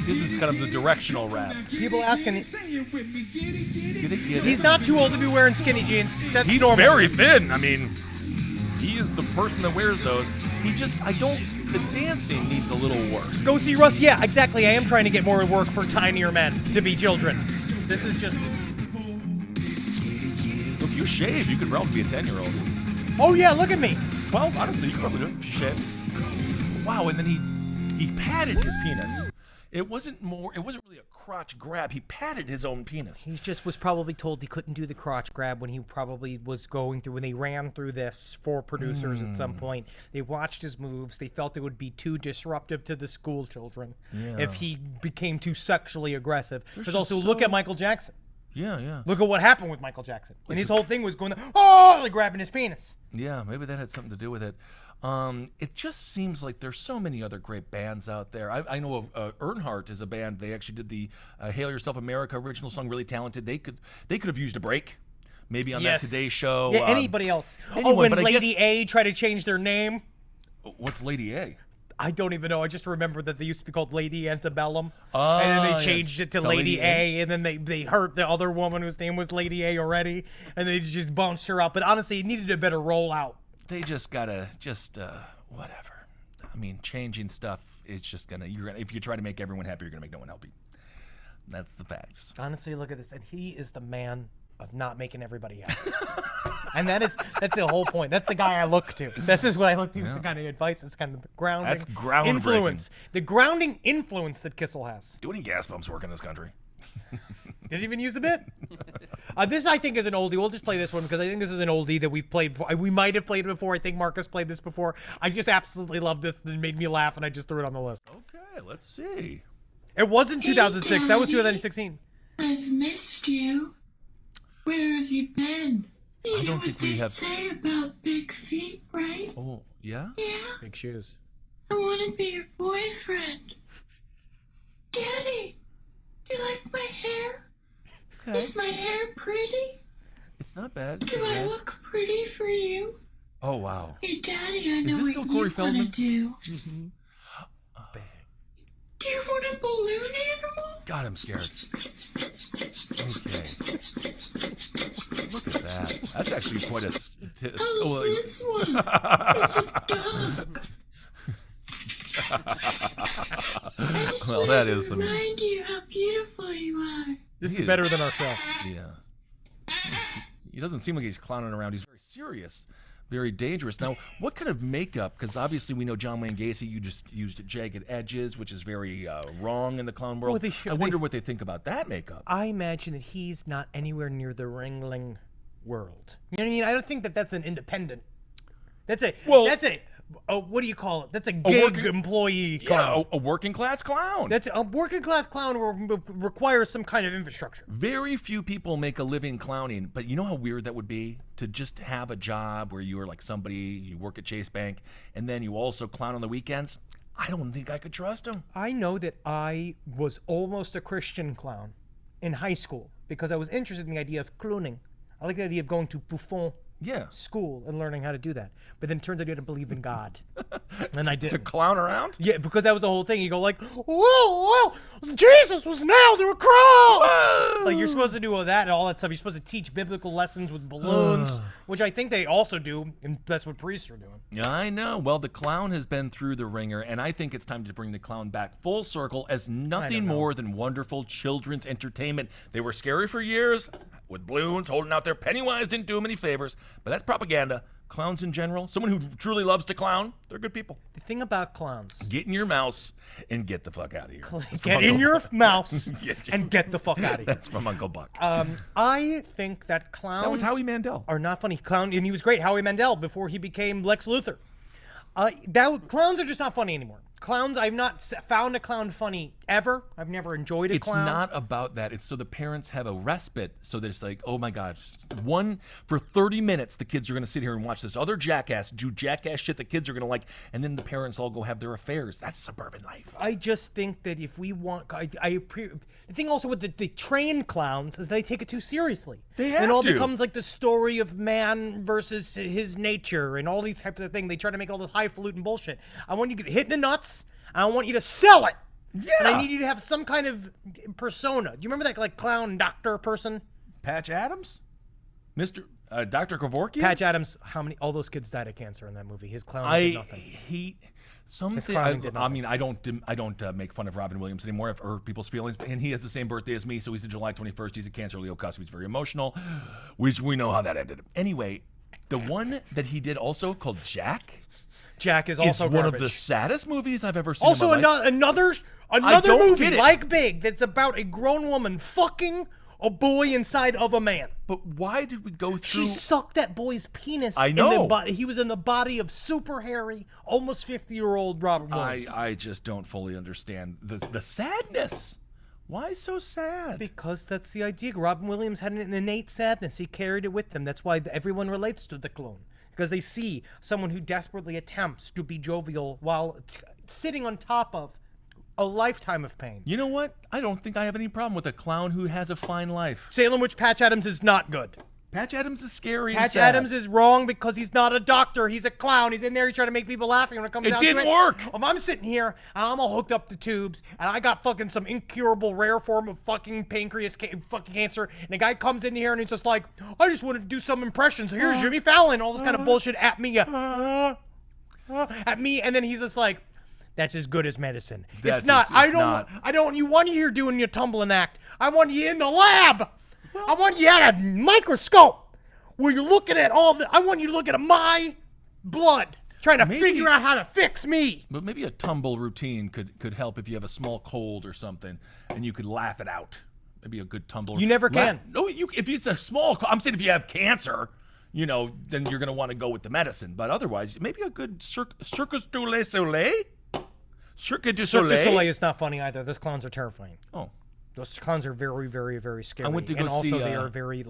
This is kind of the directional rap. People asking, Get it? he's not too old to be wearing skinny jeans. That's He's normal. very thin. I mean, he is the person that wears those. I don't the dancing needs a little work. Go see Russ. Yeah, exactly. I am trying to get more work for tinier men to be children. This is just. If you shave, you could probably be a 10-year-old. Oh yeah, look at me. Well, honestly, you could probably do it if you shave. Wow, and then he patted his penis. It wasn't really a crotch grab. He patted his own penis. He just was probably told he couldn't do the crotch grab when he probably was going through, when they ran through this for producers at some point. They watched his moves. They felt it would be too disruptive to the school children if he became too sexually aggressive. Because also, look at Michael Jackson. Yeah. Look at what happened with Michael Jackson. And his whole thing was going, like grabbing his penis. Yeah, maybe that had something to do with it. It just seems like there's so many other great bands out there. I know of Earnhardt is a band. They actually did the "Hail Yourself America" original song. Really talented. They could have used a break, maybe on that Today Show. Yeah, anybody else. Anyone, when Lady A tried to change their name. What's Lady A? I don't even know. I just remember that they used to be called Lady Antebellum. Oh, and then they changed it to Lady Lady A, and then they hurt the other woman whose name was Lady A already, and they just bounced her out. But honestly, it needed a better rollout. They just gotta whatever. I mean, changing stuff is just gonna if you try to make everyone happy, you're gonna make no one happy. That's the facts. Honestly, look at this, and he is the man of not making everybody happy. And that's the whole point. That's the guy I look to. This is what I look to. It's the kind of advice. It's kind of the grounding That's groundbreaking. influence. The grounding influence that Kissel has. Do any gas pumps work in this country? Didn't even use the bit. This I think is an oldie. We'll just play this one because I think this is an oldie that we've played before. We might have played it before. I think Marcus played this before. I just absolutely love this. It made me laugh, and I just threw it on the list. Okay, let's see. It wasn't 2006. That was 2016. I've missed you. Where have you been? I don't think we have. Say about big feet, right? Oh, yeah? Yeah. Big shoes. I want to be your boyfriend. Daddy, do you like my hair? Okay. Is my hair pretty? It's not bad. Do I look pretty for you? Oh, wow. Hey, Daddy, I know Is this what still you Corey want to Feldman? do. Do you want a balloon animal? God, I'm scared. Okay. Look at that. That's actually quite a... How's this one? It's a dog. Well, that is some... Remind you how beautiful you are. This is better than our show. Yeah. He doesn't seem like he's clowning around. He's very serious, very dangerous. Now, what kind of makeup? Because obviously we know John Wayne Gacy, you just used jagged edges, which is very wrong in the clown world. I wonder what they think about that makeup. I imagine that he's not anywhere near the Ringling world. You know what I mean? I don't think that that's an independent. That's a. What do you call it? That's a gig employee clown. Yeah, a working class clown. That's a working class clown requires some kind of infrastructure. Very few people make a living clowning, but you know how weird that would be to just have a job where you are like somebody, you work at Chase Bank, and then you also clown on the weekends. I don't think I could trust him. I know that I was almost a Christian clown in high school because I was interested in the idea of clowning. I like the idea of going to Buffon school and learning how to do that. But then it turns out you didn't believe in God. And I didn't. To clown around? Yeah, because that was the whole thing. You go like, whoa, Jesus was nailed to a cross! Whoa! Like, you're supposed to do all that and all that stuff. You're supposed to teach biblical lessons with balloons, which I think they also do, and that's what priests are doing. Yeah, I know. Well, the clown has been through the ringer, and I think it's time to bring the clown back full circle as nothing more than wonderful children's entertainment. They were scary for years with balloons holding out their Pennywise didn't do them any favors, but that's propaganda. Clowns in general, someone who truly loves to clown, they're good people. The thing about clowns. Get in your mouse and get the fuck out of here. Get in your mouse and get the fuck out of here. That's from Uncle Buck. I think that clowns... That was Howie Mandel. ...are not funny. And he was great, Howie Mandel, before he became Lex Luthor. Clowns are just not funny anymore. Clowns, I've not found a clown funny ever. I've never enjoyed a clown. It's not about that. It's so the parents have a respite. So there's like, oh my God, for 30 minutes, the kids are going to sit here and watch this other jackass do jackass shit the kids are going to like, and then the parents all go have their affairs. That's suburban life. I just think that if we want, the thing also with the trained clowns is they take it too seriously. They have It all to. becomes like the story of man versus his nature and all these types of things. They try to make all this highfalutin bullshit. I want you to get hit in the nuts. I want you to sell it. Yeah. And I need you to have some kind of persona. Do you remember that like clown doctor person? Patch Adams? Mr. Dr. Kevorkian? Patch Adams, all those kids died of cancer in that movie. His clown did nothing. Some His say, clowning did I nothing. mean, I don't make fun of Robin Williams anymore. I've hurt people's feelings, and he has the same birthday as me, so he's a July 21st. He's a Cancer, Leo Cusp. He's very emotional, which we know how that ended. Anyway, the one that he did also called Jack Jack is is also one of garbage. the saddest movies I've ever seen. Also, in my life. another don't movie get it. like Big that's about a grown woman fucking a boy inside of a man. But why did we go through? She sucked that boy's penis. I know. He was in the body of super hairy, almost 50-year-old Robert Williams. I just don't fully understand the sadness. Why so sad? Because that's the idea. Robin Williams had an innate sadness. He carried it with him. That's why everyone relates to the clone. Because they see someone who desperately attempts to be jovial while sitting on top of a lifetime of pain. You know what? I don't think I have any problem with a clown who has a fine life. Salem Witch Patch Adams is not good. Patch Adams is scary. and Patch sad. Adams is wrong because he's not a doctor. He's a clown. He's in there. He's trying to make people laughing when it comes It down didn't to it. work. If I'm sitting here and I'm all hooked up to tubes and I got fucking some incurable rare form of fucking pancreas fucking cancer, and a guy comes in here and he's just like, I just wanted to do some impressions. Here's Jimmy Fallon. All this kind of bullshit at me. At me. And then he's just like, that's as good as medicine. It's not. I don't want you one here doing your tumbling act. I want you in the lab. I want you at a microscope where you're looking at I want you to look at my blood, trying to figure out how to fix me. But maybe a tumble routine could help if you have a small cold or something, and you could laugh it out. Maybe a good tumble. You never can. No, if it's a small. I'm saying if you have cancer, then you're gonna want to go with the medicine. But otherwise, maybe a good Circus du Soleil. Cirque du Cirque du Soleil. Soleil is not funny either. Those clowns are terrifying. Oh. Those clowns are very, very, very scary. I went to go and also see, they are very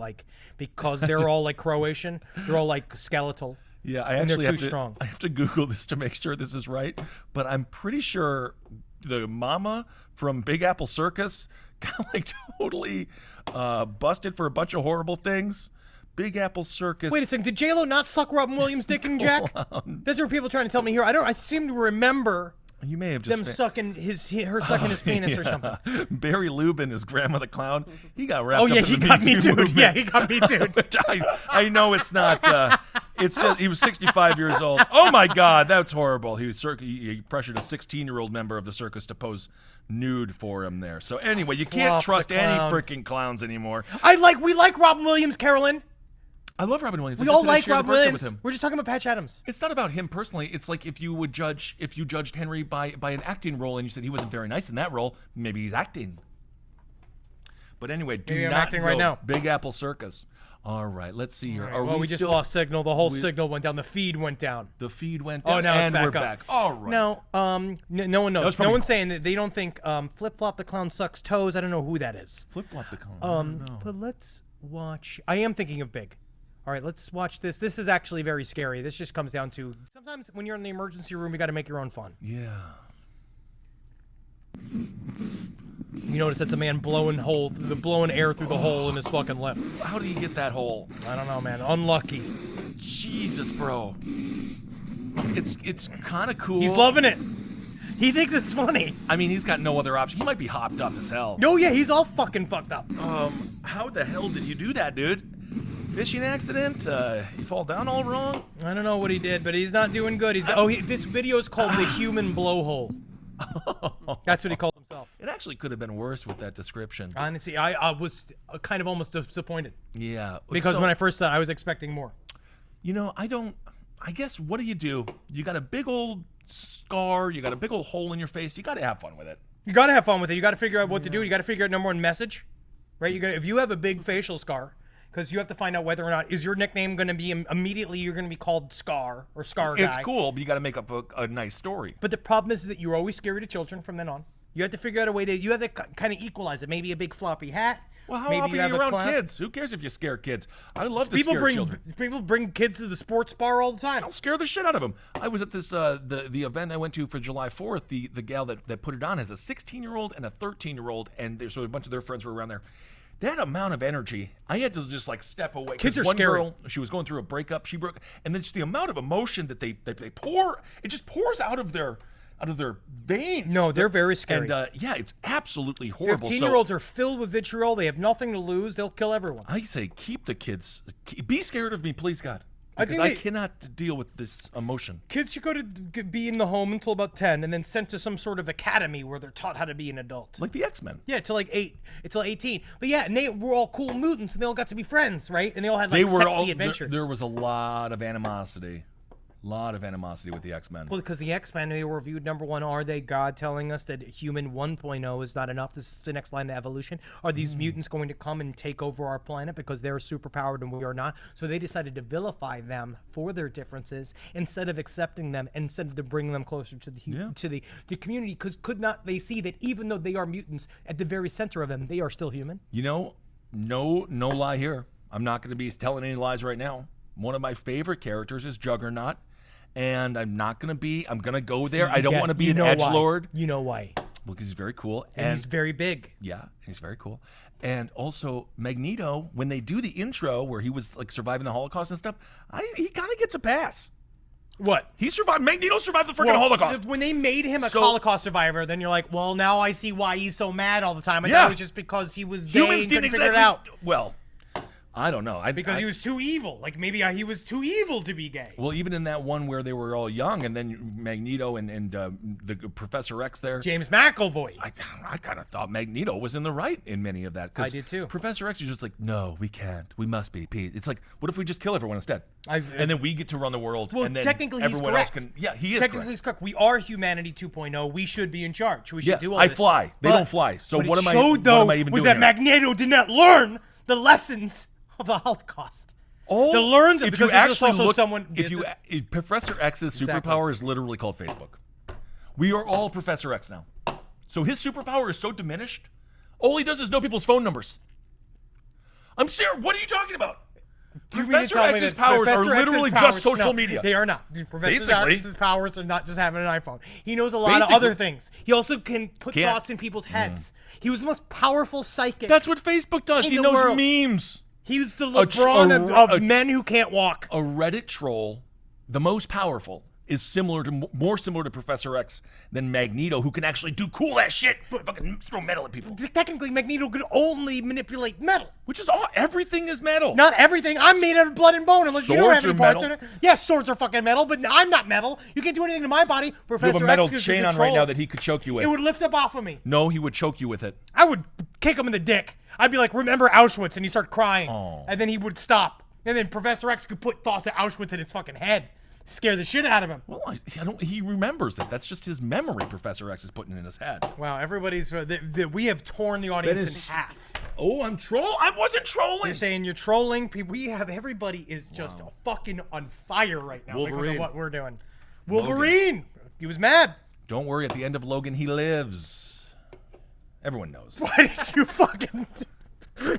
because they're all like Croatian. They're all like skeletal. Yeah, I and actually they're have too to, strong. I have to Google this to make sure this is right, but I'm pretty sure the mama from Big Apple Circus got like totally busted for a bunch of horrible things. Big Apple Circus. Wait a second. Did J-Lo not suck Robin Williams' dick and Jack? That's what people are trying to tell me here. I seem to remember. You may have just them sucking her sucking his penis or something. Barry Lubin, his grandma the clown, he got wrapped. Oh yeah, up in he the got Me me Too too. movement. Yeah, he got me too. I know it's not. It's just he was 65 years old. Oh my God, that's horrible. He pressured a 16-year-old member of the circus to pose nude for him there. So anyway, you can't Flop trust the any clown. freaking clowns anymore. We like Robin Williams, Carolyn. I love Robin Williams. We I all just like shared a Robin birthday Williams. with him. We're just talking about Patch Adams. It's not about him personally. It's like if you judged Henry by an acting role and you said he wasn't very nice in that role, maybe he's acting. But anyway, do Maybe I'm not acting go right now. Big Apple Circus. All right, let's see here. Are Well, we just lost signal. The whole signal went down. The feed went down. The feed went Oh, down. now and it's we're back up. back. All right. No, no one That was knows. No probably- one's saying that they don't think Flip Flop the Clown sucks toes. I don't know who that is. Flip Flop the Clown. I don't know. But let's watch. I am thinking of Big. All right, let's watch this. This is actually very scary. This just comes down to sometimes when you're in the emergency room, you got to make your own fun. Yeah. You notice that's a man blowing air through the hole in his fucking lip. How do you get that hole? I don't know, man. Unlucky. Jesus, bro. It's kind of cool. He's loving it. He thinks it's funny. I mean, he's got no other option. He might be hopped up as hell. No, yeah, he's all fucking fucked up. How the hell did you do that, dude? Fishing accident? You fall down all wrong? I don't know what he did, but he's not doing good. This video is called The Human Blowhole. That's what he called himself. It actually could have been worse with that description. Honestly, I was kind of almost disappointed. Yeah. Because so, when I first saw it, I was expecting more. I guess, what do? You got a big old scar, you got a big old hole in your face, you got to have fun with it. You got to have fun with it. You got to figure out what to do. You got to figure out number one message, right? If you have a big facial scar, because you have to find out whether or not is your nickname going to be immediately you're going to be called Scar or Scar Guy. It's cool, but you got to make up a nice story. But the problem is that you're always scary to children from then on. You have to figure out a way to. You have to kind of equalize it. Maybe a big floppy hat. Well, how maybe often you are have you a around clown. kids? Who cares if you scare kids? I love to scare children. People bring kids to the sports bar all the time. I'll scare the shit out of them. I was at this the event I went to for July 4th. The gal that put it on has a 16-year-old and a 13-year-old, and so a bunch of their friends were around there. That amount of energy, I had to just like step away. Kids are one scary. girl, she was going through a breakup. She broke, and then just the amount of emotion that they pour, it just pours out of their veins. No, they're very scary. And yeah, it's absolutely horrible. 15-year-olds are filled with vitriol. They have nothing to lose. They'll kill everyone. I say keep the kids. Be scared of me, please, God. I Because think I cannot deal with this emotion. kids should go to be in the home until about 10, and then sent to some sort of academy where they're taught how to be an adult. Like the X-Men. Yeah, till like 18. But yeah, and they were all cool mutants, and they all got to be friends, right? And they all had like They were sexy all adventures. there was a lot of animosity. With the X-Men. Well, because the X-Men, they were viewed number one. Are they God telling us that human 1.0 is not enough? This is the next line of evolution. Are these mutants going to come and take over our planet because they're superpowered and we are not? So they decided to vilify them for their differences instead of accepting them, instead of to bring them closer to the community. Because could not they see that even though they are mutants, at the very center of them, they are still human? You know, no lie here. I'm not going to be telling any lies right now. One of my favorite characters is Juggernaut. And I'm going to go there. I don't want to be an edgelord. You know why? Well, because he's very cool. And he's very big. Yeah, he's very cool. And also, Magneto, when they do the intro where he was like surviving the Holocaust and stuff, he kind of gets a pass. What? He survived. Magneto survived the freaking Holocaust. When they made him a Holocaust survivor, then you're like, well, now I see why he's so mad all the time. I thought it was just because he was gay Humans and didn't couldn't figure it out. Well, I don't know. Because he was too evil. Like, maybe he was too evil to be gay. Well, even in that one where they were all young, and then Magneto and the Professor X there. James McAvoy. I kind of thought Magneto was in the right in many of that. I did too. Professor X is just like, no, we can't. We must be. It's like, what if we just kill everyone instead? And then we get to run the world. Well, and then technically everyone he's else correct. can. Yeah, he is technically he's correct. We are humanity 2.0. We should be in charge. We should do all I this. fly. They don't fly. So what what it am showed, what am I even was doing that here? Magneto did not learn the lessons of the Holocaust. Oh, the learns if because you there's actually also look, someone. if Professor X's Exactly. superpower is literally called Facebook. We are all Professor X now. So his superpower is so diminished. All he does is know people's phone numbers. I'm serious. What are you talking about? Professor X's powers are literally just social media. They are not. Professor Basically. X's powers are not just having an iPhone. He knows a lot of other things. He also can put thoughts in people's heads. He was the most powerful psychic. That's what Facebook does. He knows memes. He's the LeBron of men who can't walk. A Reddit troll, the most powerful, is more similar to Professor X than Magneto, who can actually do cool ass shit, fucking throw metal at people. Technically, Magneto could only manipulate metal. Which is all. Everything is metal. Not everything. I'm made out of blood and bone. Unless you don't have any Swords are parts metal. in it. Yes, swords are fucking metal, but I'm not metal. You can't do anything to my body. You Professor have a metal X could chain on control. right now that he could choke you with. It would lift up off of me. No, he would choke you with it. I would kick him in the dick. I'd be like, remember Auschwitz, and he'd start crying. Oh. And then he would stop. And then Professor X could put thoughts of Auschwitz in his fucking head. Scare the shit out of him. Well, he remembers it. That's just his memory Professor X is putting in his head. Wow, everybody's... we have torn the audience in half. Oh, I'm troll. I wasn't trolling. You're saying you're trolling people. Everybody is just fucking on fire right now because Wolverine. of what we're doing. Wolverine! He was mad. Don't worry. At the end of Logan, he lives. Everyone knows. Why did you fucking...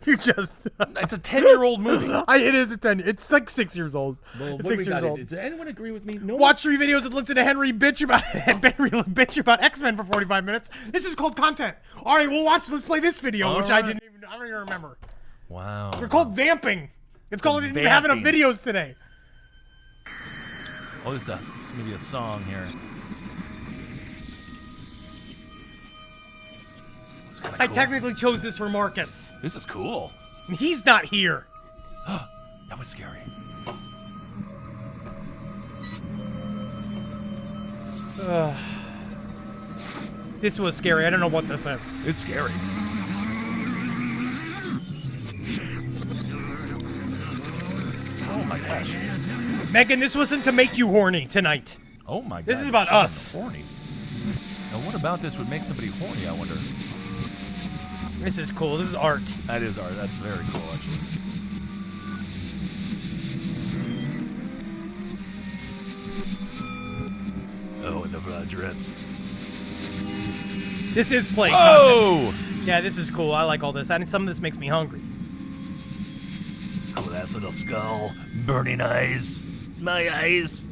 You just... It's a 10-year-old movie. It is a 10. It's like 6 years old. Well, It's what do 6 we years got? old. Does anyone agree with me? No. Watch 3 videos and listen to Henry bitch about X-Men for 45 minutes. This is called content. All right, let's play this video, All which right. I don't even remember. Wow. We're called vamping. It's called we didn't have enough Vamping. videos today. Oh, this is going to be a song here. I technically chose this for Marcus. This is cool. And he's not here. That was scary. This was scary. I don't know what this is. It's scary. Oh my gosh. Megan, this wasn't to make you horny tonight. Oh my god. This is about She's us. Horny. Now what about this would make somebody horny, I wonder? This is cool. This is art. That is art. That's very cool, actually. Oh, and the blood drips. This is play Oh! content. Yeah, this is cool. I like all this. And some of this makes me hungry. Oh, that little skull. Burning eyes. My eyes.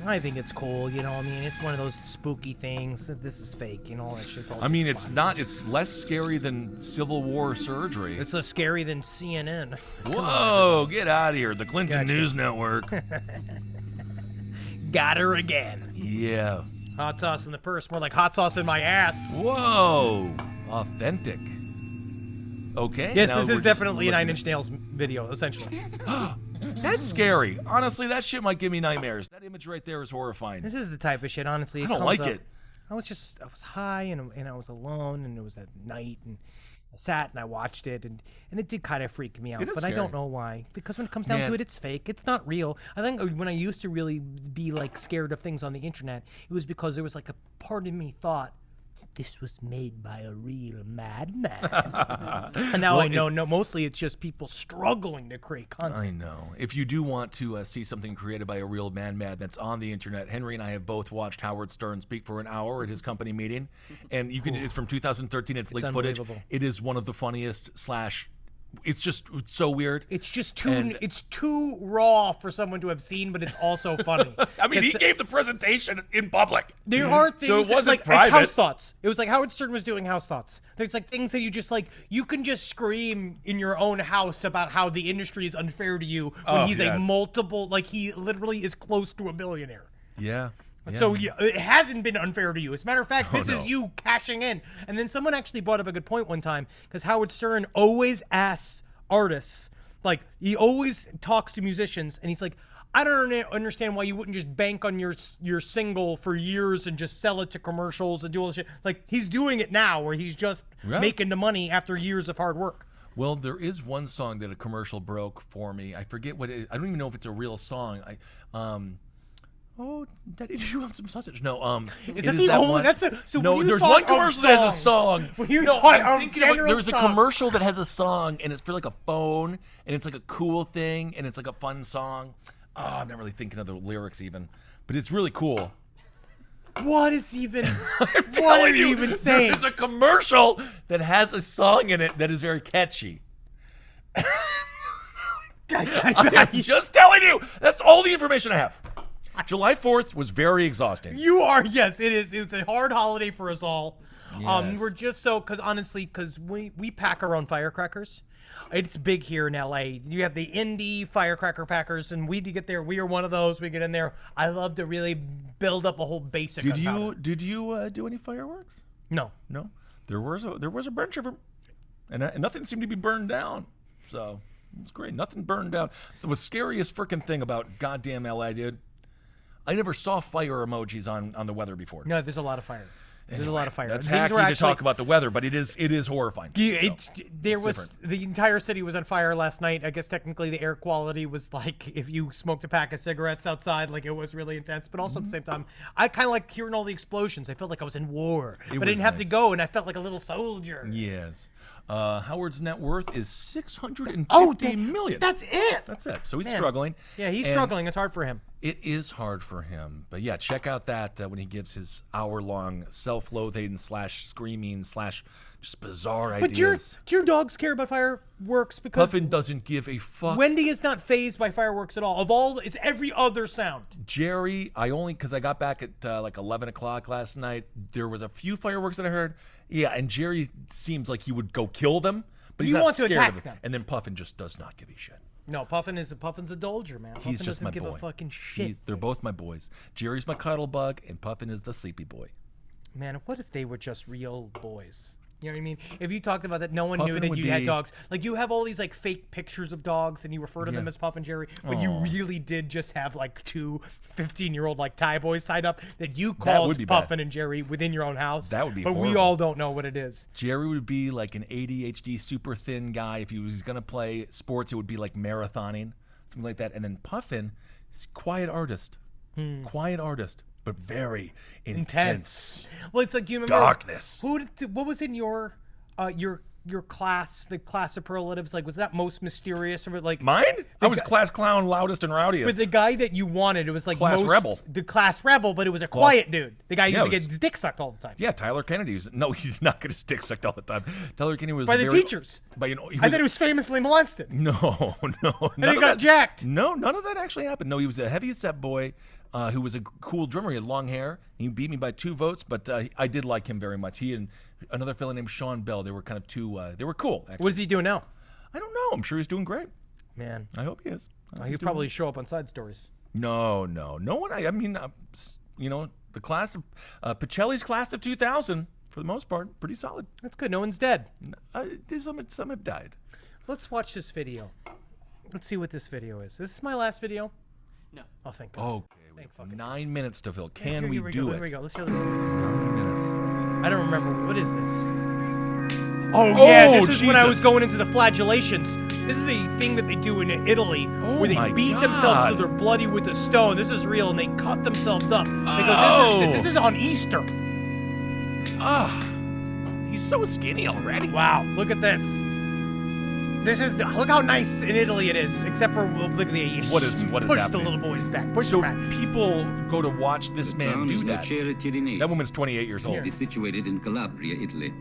I think it's cool, you know. I mean, it's one of those spooky things. This is fake, you know. All that shit's all I mean, just it's not. It's less scary than Civil War surgery. It's less scary than CNN. Whoa! Get out of here. The Clinton Gotcha. News Network. Got her again. Yeah. Hot sauce in the purse, more like hot sauce in my ass. Whoa! Authentic. Okay. Yes, now this we're is just definitely a looking Nine at- Inch Nails video, essentially. That's scary. Honestly, that shit might give me nightmares. That image right there is horrifying. This is the type of shit, honestly. I it don't comes like up- it. I was high and I was alone and it was at night and I sat and I watched it and it did kind of freak me out. It is But I scary. don't know why. Because when it comes down Man. to it, it's fake. It's not real. I think when I used to really be like scared of things on the internet, it was because there was like a part of me thought, this was made by a real madman. And now Well, I know, no, mostly it's just people struggling to create content. I know. If you do want to see something created by a real madman that's on the internet, Henry and I have both watched Howard Stern speak for an hour at his company meeting, and you can. It's from 2013. It's leaked footage. unbelievable. It is one of the funniest / It's just it's so weird. It's just too And- it's too raw for someone to have seen, but it's also funny. I mean, he It's- gave the presentation in public. There are things So it that, wasn't like private. it's House Thoughts. It was like Howard Stern was doing House Thoughts. There's like things that you just like you can just scream in your own house about how the industry is unfair to you when Oh, he's a yes. multiple like he literally is close to a billionaire. Yeah. So yeah, it hasn't been unfair to you. As a matter of fact, this no. is you cashing in. And then someone actually brought up a good point one time because Howard Stern always asks artists, like he always talks to musicians, and he's like, I don't understand why you wouldn't just bank on your single for years and just sell it to commercials and do all this shit. Like he's doing it now, where he's just Yeah. making the money after years of hard work. Well, there is one song that a commercial broke for me. I forget what it is. I don't even know if it's a real song. Oh, Daddy, do you want some sausage? No, Is it that the only? one- That's a so. No, when you there's thought one of commercial that has a songs, song. When you No, thought I'm of thinking of general there's a songs. commercial that has a song, and it's for like a phone, and it's like a cool thing, and it's like a fun song. Oh, I'm not really thinking of the lyrics even, but it's really cool. What is even? I'm what are telling you you, even saying? there's a commercial that has a song in it that is very catchy. I'm just telling you. That's all the information I have. July 4th was very exhausting. You are, yes, it is. It's a hard holiday for us all. Yes. We're just so, because honestly, because we pack our own firecrackers. It's big here in LA. You have the indie firecracker packers, and we get there. We are one of those. We get in there. I love to really build up a whole basic. Did about you it. did you do any fireworks? No. No. There was a bunch of them, and nothing seemed to be burned down. So it's great. Nothing burned down. So the scariest freaking thing about goddamn LA, dude. I never saw fire emojis on the weather before. No, there's a lot of fire. There's a lot of fire. That's Things were hacky to actually- talk about the weather, but it is horrifying. Yeah, So, there it's was different. the entire city was on fire last night. I guess technically the air quality was like if you smoked a pack of cigarettes outside, like it was really intense. But also at the same time, I kind of like hearing all the explosions. I felt like I was in war, but I was didn't have to nice. go, and I felt like a little soldier. Yes. Howard's net worth is $650 Oh, million. that's it. That's it. So he's Man. struggling. Yeah, he's And struggling. It's hard for him. It is hard for him. But yeah, check out that when he gives his hour-long self-loathing / screaming / just bizarre But do ideas. your dogs care about fireworks? Because Puffin doesn't give a fuck. Wendy is not phased by fireworks at all. Of all, it's every other sound. Jerry, because I got back at like 11 o'clock last night. There was a few fireworks that I heard. Yeah, and Jerry seems like he would go kill them, but he's You not want to scared attack of it. them. And then Puffin just does not give a shit. No, Puffin's a dolger, man. He's Puffin just doesn't my give boy. a fucking shit. They're both my boys. Jerry's my cuddle bug, and Puffin is the sleepy boy. Man, what if they were just real boys? You know what I mean? If you talked about that, no one knew Puffin that would you had be- dogs. Like you have all these like fake pictures of dogs, and you refer to them Yeah. as Puff and Jerry, but you Aw. really did just have like two 15-year-old like Thai boys tied up that you would called be bad. Puffin and Jerry within your own house. That would be But we horrible. all don't know what it is. Jerry would be like an ADHD super thin guy. If he was going to play sports, it would be like marathoning, something like that. And then Puffin is quiet artist. Quiet artist, but very intense. Well, it's like you remember Darkness. What was in your class, the class superlatives? Like, was that most mysterious or like Mine? I The was guy- class clown, loudest and rowdiest. But the guy that you wanted, it was like Class most, rebel. The class rebel, but it was a quiet dude. The guy Yeah, used to it get was- his dick sucked all the time. Yeah, Tyler Kennedy. No, he's not going to stick sucked all the time. Tyler Kennedy was By the very- teachers. By, he I thought he was famously molested. No. And none he of got that- jacked. No, none of that actually happened. No, he was a heavy-set boy who was a cool drummer. He had long hair. He beat me by 2 votes, but I did like him very much. He and another fellow named Sean Bell, they were kind of two, they were cool, actually. What is he doing now? I don't know. I'm sure he's doing great. Man, I hope he is. he'll probably show up on side stories. No one. I mean, you know, the class of Pacelli's class of 2000. for the most part, pretty solid. That's good. No one's dead. Some have died. Let's watch this video. Let's see what this video is. Is this my last video? No. Oh, thank God. Okay, we have 9 minutes to fill. Can Here we we do go, it? Here we go. Let's hear this. 9 minutes. I don't remember. What is this? Oh, yeah. This is when I was Jesus. going into the flagellations. This is a thing that they do in Italy where they my beat God. themselves so they're bloody with a stone. This is real, and they cut themselves up because this is on Easter. He's so skinny already. Wow, look at this. This is look how nice in Italy it is, except for look at the What is push the happening? little boys back. Push So them back. people go to watch this man do that. That woman's 28 years old. Here. is situated in Calabria, Italy.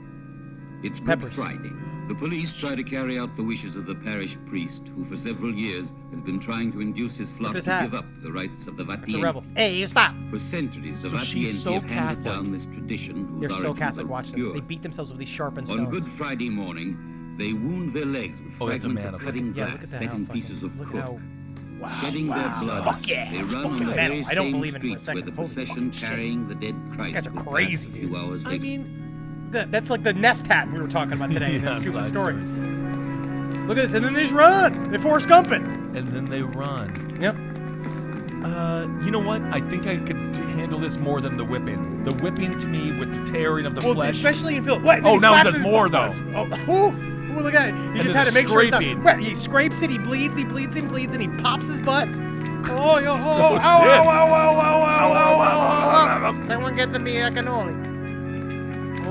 It's Good Peppers. Friday. The police try to carry out the wishes of the parish priest, who for several years has been trying to induce his flock to this hat. give up the rights of the It's a Vatican. rebel. Hey, stop. For centuries, the So she's so Vatican have handed Catholic. down this tradition whose They're so origins Catholic. are Watch this. obscure. They beat themselves with these sharpened On stones. Good Friday morning, they wound their legs with Oh, that's a fragments man, of okay. cutting Yeah, glass look at that. set How in fucking- pieces of look at coke. how. Shedding their blood, Fuck yeah, they it's run fucking on the metal. very I don't same believe in it for a streets second. where the Holy procession fucking shit. carrying the dead Christ guys are will crazy, pass a dude. few hours I later. mean, That's like the nest hat we were talking about today in yeah, the stupid side story. stories. Look at this, and then they just run. They Forrest Gumping. And then they run. Yep. You know what? I think I could handle this more than the whipping. The whipping to me with the tearing of the Well, flesh. especially in Phil. What? Oh, he now he slaps does his more, butt. Oh, ooh, look at it. He just then had to the make sure it's scraping. not. Right, he scrapes it. He bleeds. He bleeds and bleeds, and he pops his butt. Oh, yo, So oh, ow, thick. ow, ow, ow, ow, ow, ow, ow, ow. Someone get me a cannoli.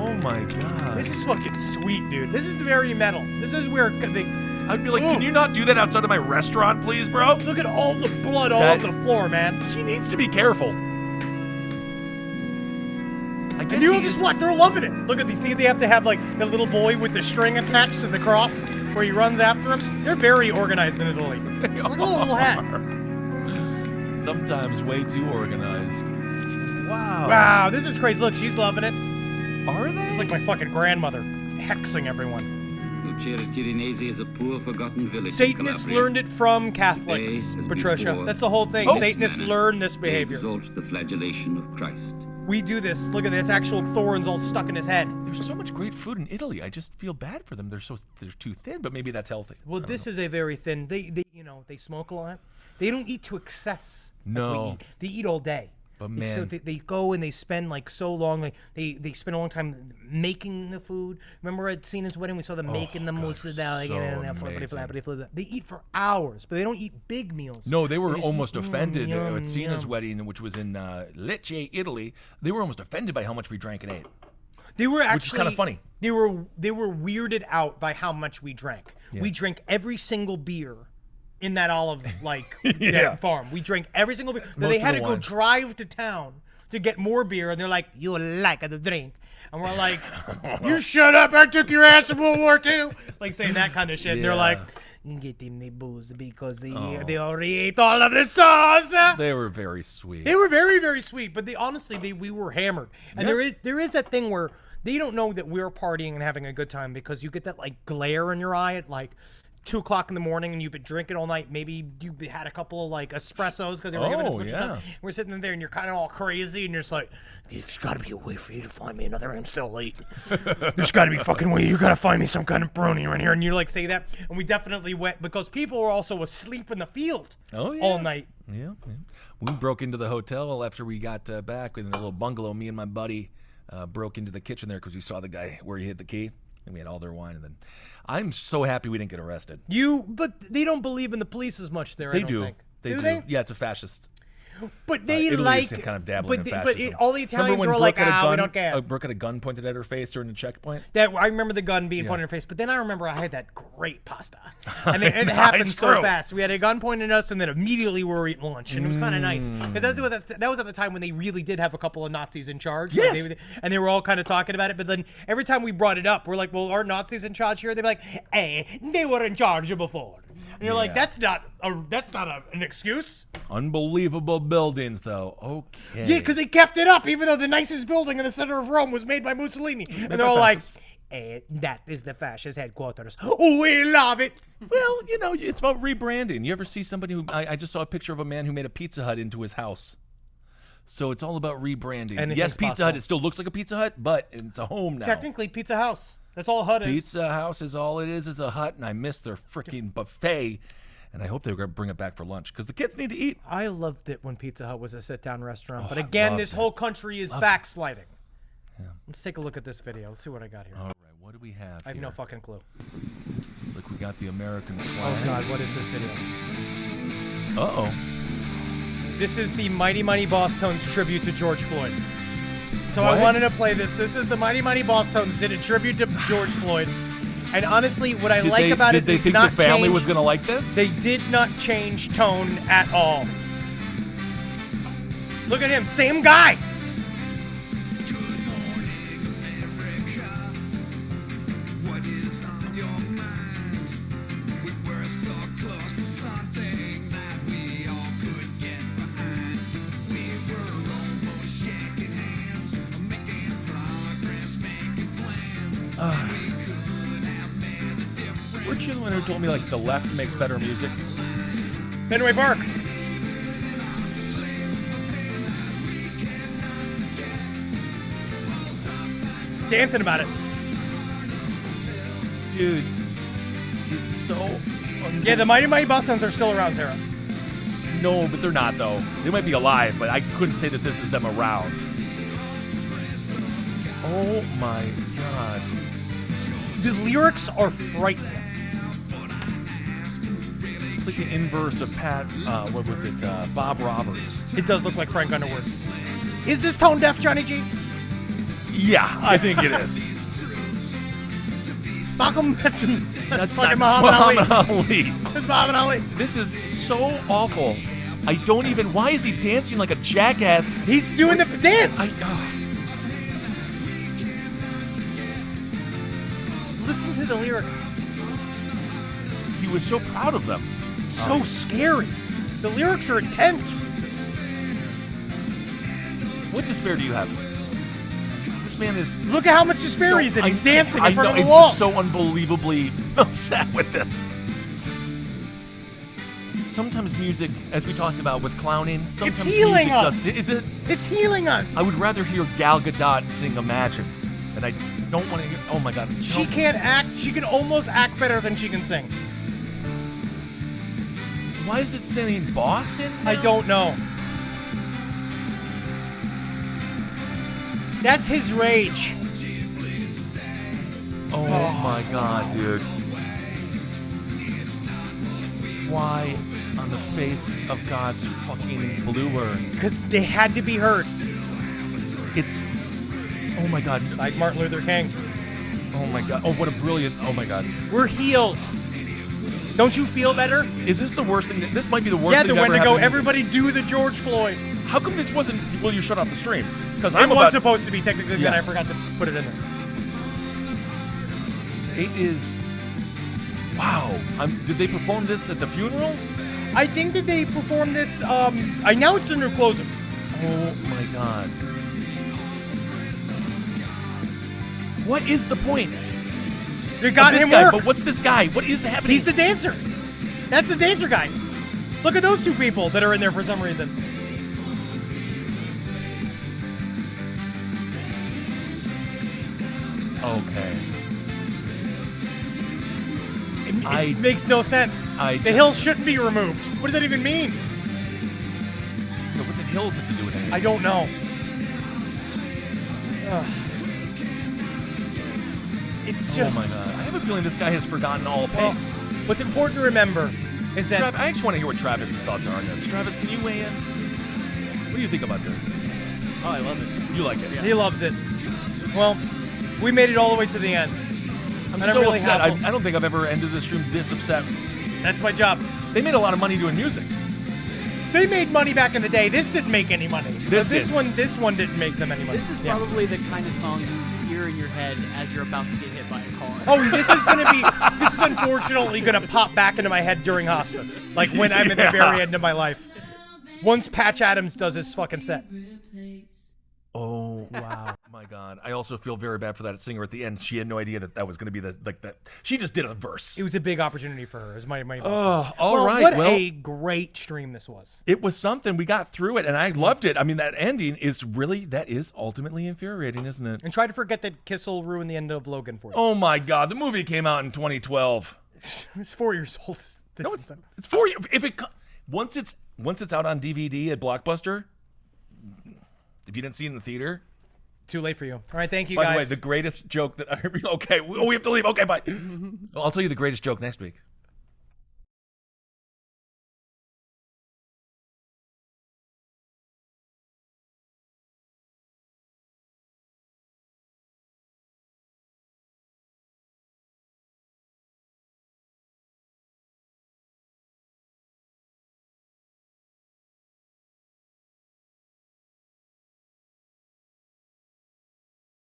Oh my god. This is fucking sweet, dude. This is very metal. This is where they. I'd be like, can you not do that outside of my restaurant, please, bro? Look at all the blood all That- over the floor, man. She needs to be careful. I guess And you he just is- watch, they're loving it. Look at these. See, they have to have like the little boy with the string attached to the cross where he runs after him. They're very organized in Italy. They Look at the little hat. are. Sometimes way too organized. Wow. Wow, this is crazy. Look, she's loving it. Are they? It's like my fucking grandmother hexing everyone. Lucera Tirinese is a poor, forgotten village in Satanists Calabria. learned it from Catholics, Today, as Patricia. before, That's the whole thing. in this Satanists manner, learn this they behavior. exalt the flagellation of Christ. We do this. Look at this. Actual thorns all stuck in his head. There's so much great food in Italy. I just feel bad for them. They're too thin, but maybe that's healthy. Well, this is a very thin. They smoke a lot. They don't eat to excess. like we No. eat. They eat all day. But So man, they go and they spend like so long. Like they spend a long time making the food. Remember at Cena's wedding, we saw them making the mozzarella. so and they eat for hours, but they don't eat big meals. no, they were just almost eat, offended yum, at Cena's yum. wedding, which was in Lecce, Italy. They were almost offended by how much we drank and ate. They were actually Which is kinda funny. They were weirded out by how much we drank. Yeah. We drank every single beer in that olive Yeah. that farm. We drank every single beer. Most They of had the to go wines. drive to town to get more beer, and they're like, "You like the drink," and we're like, "You shut up! I took your ass in World War II." Like saying that kind of shit. And they're Yeah. like, "You get them the booze because they already ate all of the sauce." They were very sweet. They were very, very sweet, but we were hammered. And there is that thing where they don't know that we're partying and having a good time because you get that like glare in your eye at like 2 o'clock in the morning and you've been drinking all night. Maybe you had a couple of like espressos because they were giving us a bunch of stuff. We're sitting in there and you're kind of all crazy and you're just like, "There's got to be a way for you to find me another. I'm still late. There's got to be a fucking way. You got to find me some kind of brony around here." And you like say that, and we definitely went because people were also asleep in the field all night. Yeah. We broke into the hotel after we got back in the little bungalow. Me and my buddy broke into the kitchen there because we saw the guy where he hid the key. And we had all their wine. And then I'm so happy we didn't get arrested. But they don't believe in the police as much there, I They don't do. think. They do. They? Yeah, it's a fascist. But they Italy like is kind of dabbling in fascism. all the Italians Remember when were like, Brooke had a we gun- don't care. Brooke had a gun pointed at her face during the checkpoint. That I remember the gun being pointed in her face, but then I remember I had that great pasta, and it happened It's so true. fast. We had a gun pointed at us, and then immediately we were eating lunch, and it was kind of nice because that was at the time when they really did have a couple of Nazis in charge. Like, Yes. and they were all kind of talking about it. But then every time we brought it up, we're like, "Well, are Nazis in charge here?" They'd be like, they were in charge before." And you're like, "That's not an excuse." Unbelievable buildings, though. Okay. Yeah, because they kept it up, even though the nicest building in the center of Rome was made by Mussolini. And they're all like, that is the fascist headquarters. Oh, we love it. Well, it's about rebranding. You ever see somebody who... I just saw a picture of a man who made a Pizza Hut into his house. So it's all about rebranding. Anything's Yes, Pizza possible. Hut. It still looks like a Pizza Hut, but it's a home now. Technically, Pizza House. That's all Hut is. Pizza House is all it is a hut, and I miss their freaking buffet. And I hope they're going to bring it back for lunch because the kids need to eat. I loved it when Pizza Hut was a sit-down restaurant. But I again, loved this it. whole country is Loved it. backsliding. Let's take a look at this video. Let's see what I got here. All right, what do we have I have here? no fucking clue. Looks like we got the American Oh flag. God, what is this video? Uh-oh. This is the Mighty Mighty Boss Tones tribute to George Floyd. So What? I wanted to play this. This is the Mighty Mighty Boss Tones did a tribute to George Floyd. And honestly, what I like about it, did they think the family was going to like this? They did not change tone at all. Look at him, same guy. Weren't you the one who told me like the left makes better music? Fenway Park. Dancing about it. Dude, it's so Yeah, the Mighty Mighty Boss Tones are still around, Sarah. No, but they're not though. They might be alive, but I couldn't say that this is them around. Oh my God. The lyrics are frightening. It's like the inverse of what was it, Bob Roberts. It does look like Frank Underwood. Is this tone deaf, Johnny G? Yeah, I think it is. Malcolm, that's fucking not Muhammad Ali. Ali. That's Muhammad Ali. This is so awful. I don't even. Why is he dancing like a jackass? He's doing the dance. Listen to the lyrics. He was so proud of them. So scary. The lyrics are intense. What despair do you have? This man is. Look at how much despair he's in. He's dancing in front of the I'm wall. just so unbelievably upset with this. Sometimes music, as we talked about with clowning, sometimes It's healing music us. does. Is it? It's healing us. I would rather hear Gal Gadot sing Imagine, and I don't want to hear. Oh my God. She can't act. She can almost act better than she can sing. Why is it saying Boston? I don't know. That's his rage. Oh my God, dude. Why on the face of God's fucking blue earth? Because they had to be heard. It's. Oh my God. Like Martin Luther King. Oh my God. Oh, what a brilliant. Oh my God. We're healed. Don't you feel better? Is this the worst thing? This might be the worst Yeah, thing the that ever Wendigo. happened. Everybody do the George Floyd. How come this wasn't. Will you shut off the stream? Because It was supposed to be technically, Yeah. but I forgot to put it in there. It is. Wow. Did they perform this at the funeral? I think that they performed this. I now it's under closing. Oh my God. What is the point? They got of this him guy, work. But what's this guy? What is happening? He's the dancer. That's the dancer guy. Look at those two people that are in there for some reason. Okay. It makes no sense. The hill shouldn't be removed. What does that even mean? What did hills have to do with anything? I don't know. Ugh. It's just. Oh my God. I have a feeling this guy has forgotten all pain. Well, what's important to remember is that. I just want to hear what Travis's thoughts are on this. Travis, can you weigh in? What do you think about this? Oh, I love it. You like it? He loves it. Well, we made it all the way to the end. I'm And so really upset. happy. I don't think I've ever ended the stream this upset. That's my job. They made a lot of money doing music. They made money back in the day. This didn't make any money. This this did. one didn't make them any money. This is Yeah. probably the kind of song you hear in your head as you're about to get hit by a car. Oh, this is unfortunately gonna pop back into my head during hospice. Like when I'm at the very end of my life. Once Patch Adams does his fucking set. Oh, wow. My my God. I also feel very bad for that singer at the end. She had no idea that was going to be that. She just did a verse. It was a big opportunity for her. It was my Oh, all well, right. What well, a great stream this was. It was something. We got through it, and I loved it. I mean, that ending is ultimately infuriating, isn't it? And try to forget that Kissel ruined the end of Logan for you. Oh my God, the movie came out in 2012. It's 4 years old. No, it's 4 years. If it once it's out on DVD at Blockbuster, if you didn't see it in the theater, too late for you. All right, thank you, by guys. the way, the greatest joke that okay, we have to leave. Okay, bye. I'll tell you the greatest joke next week.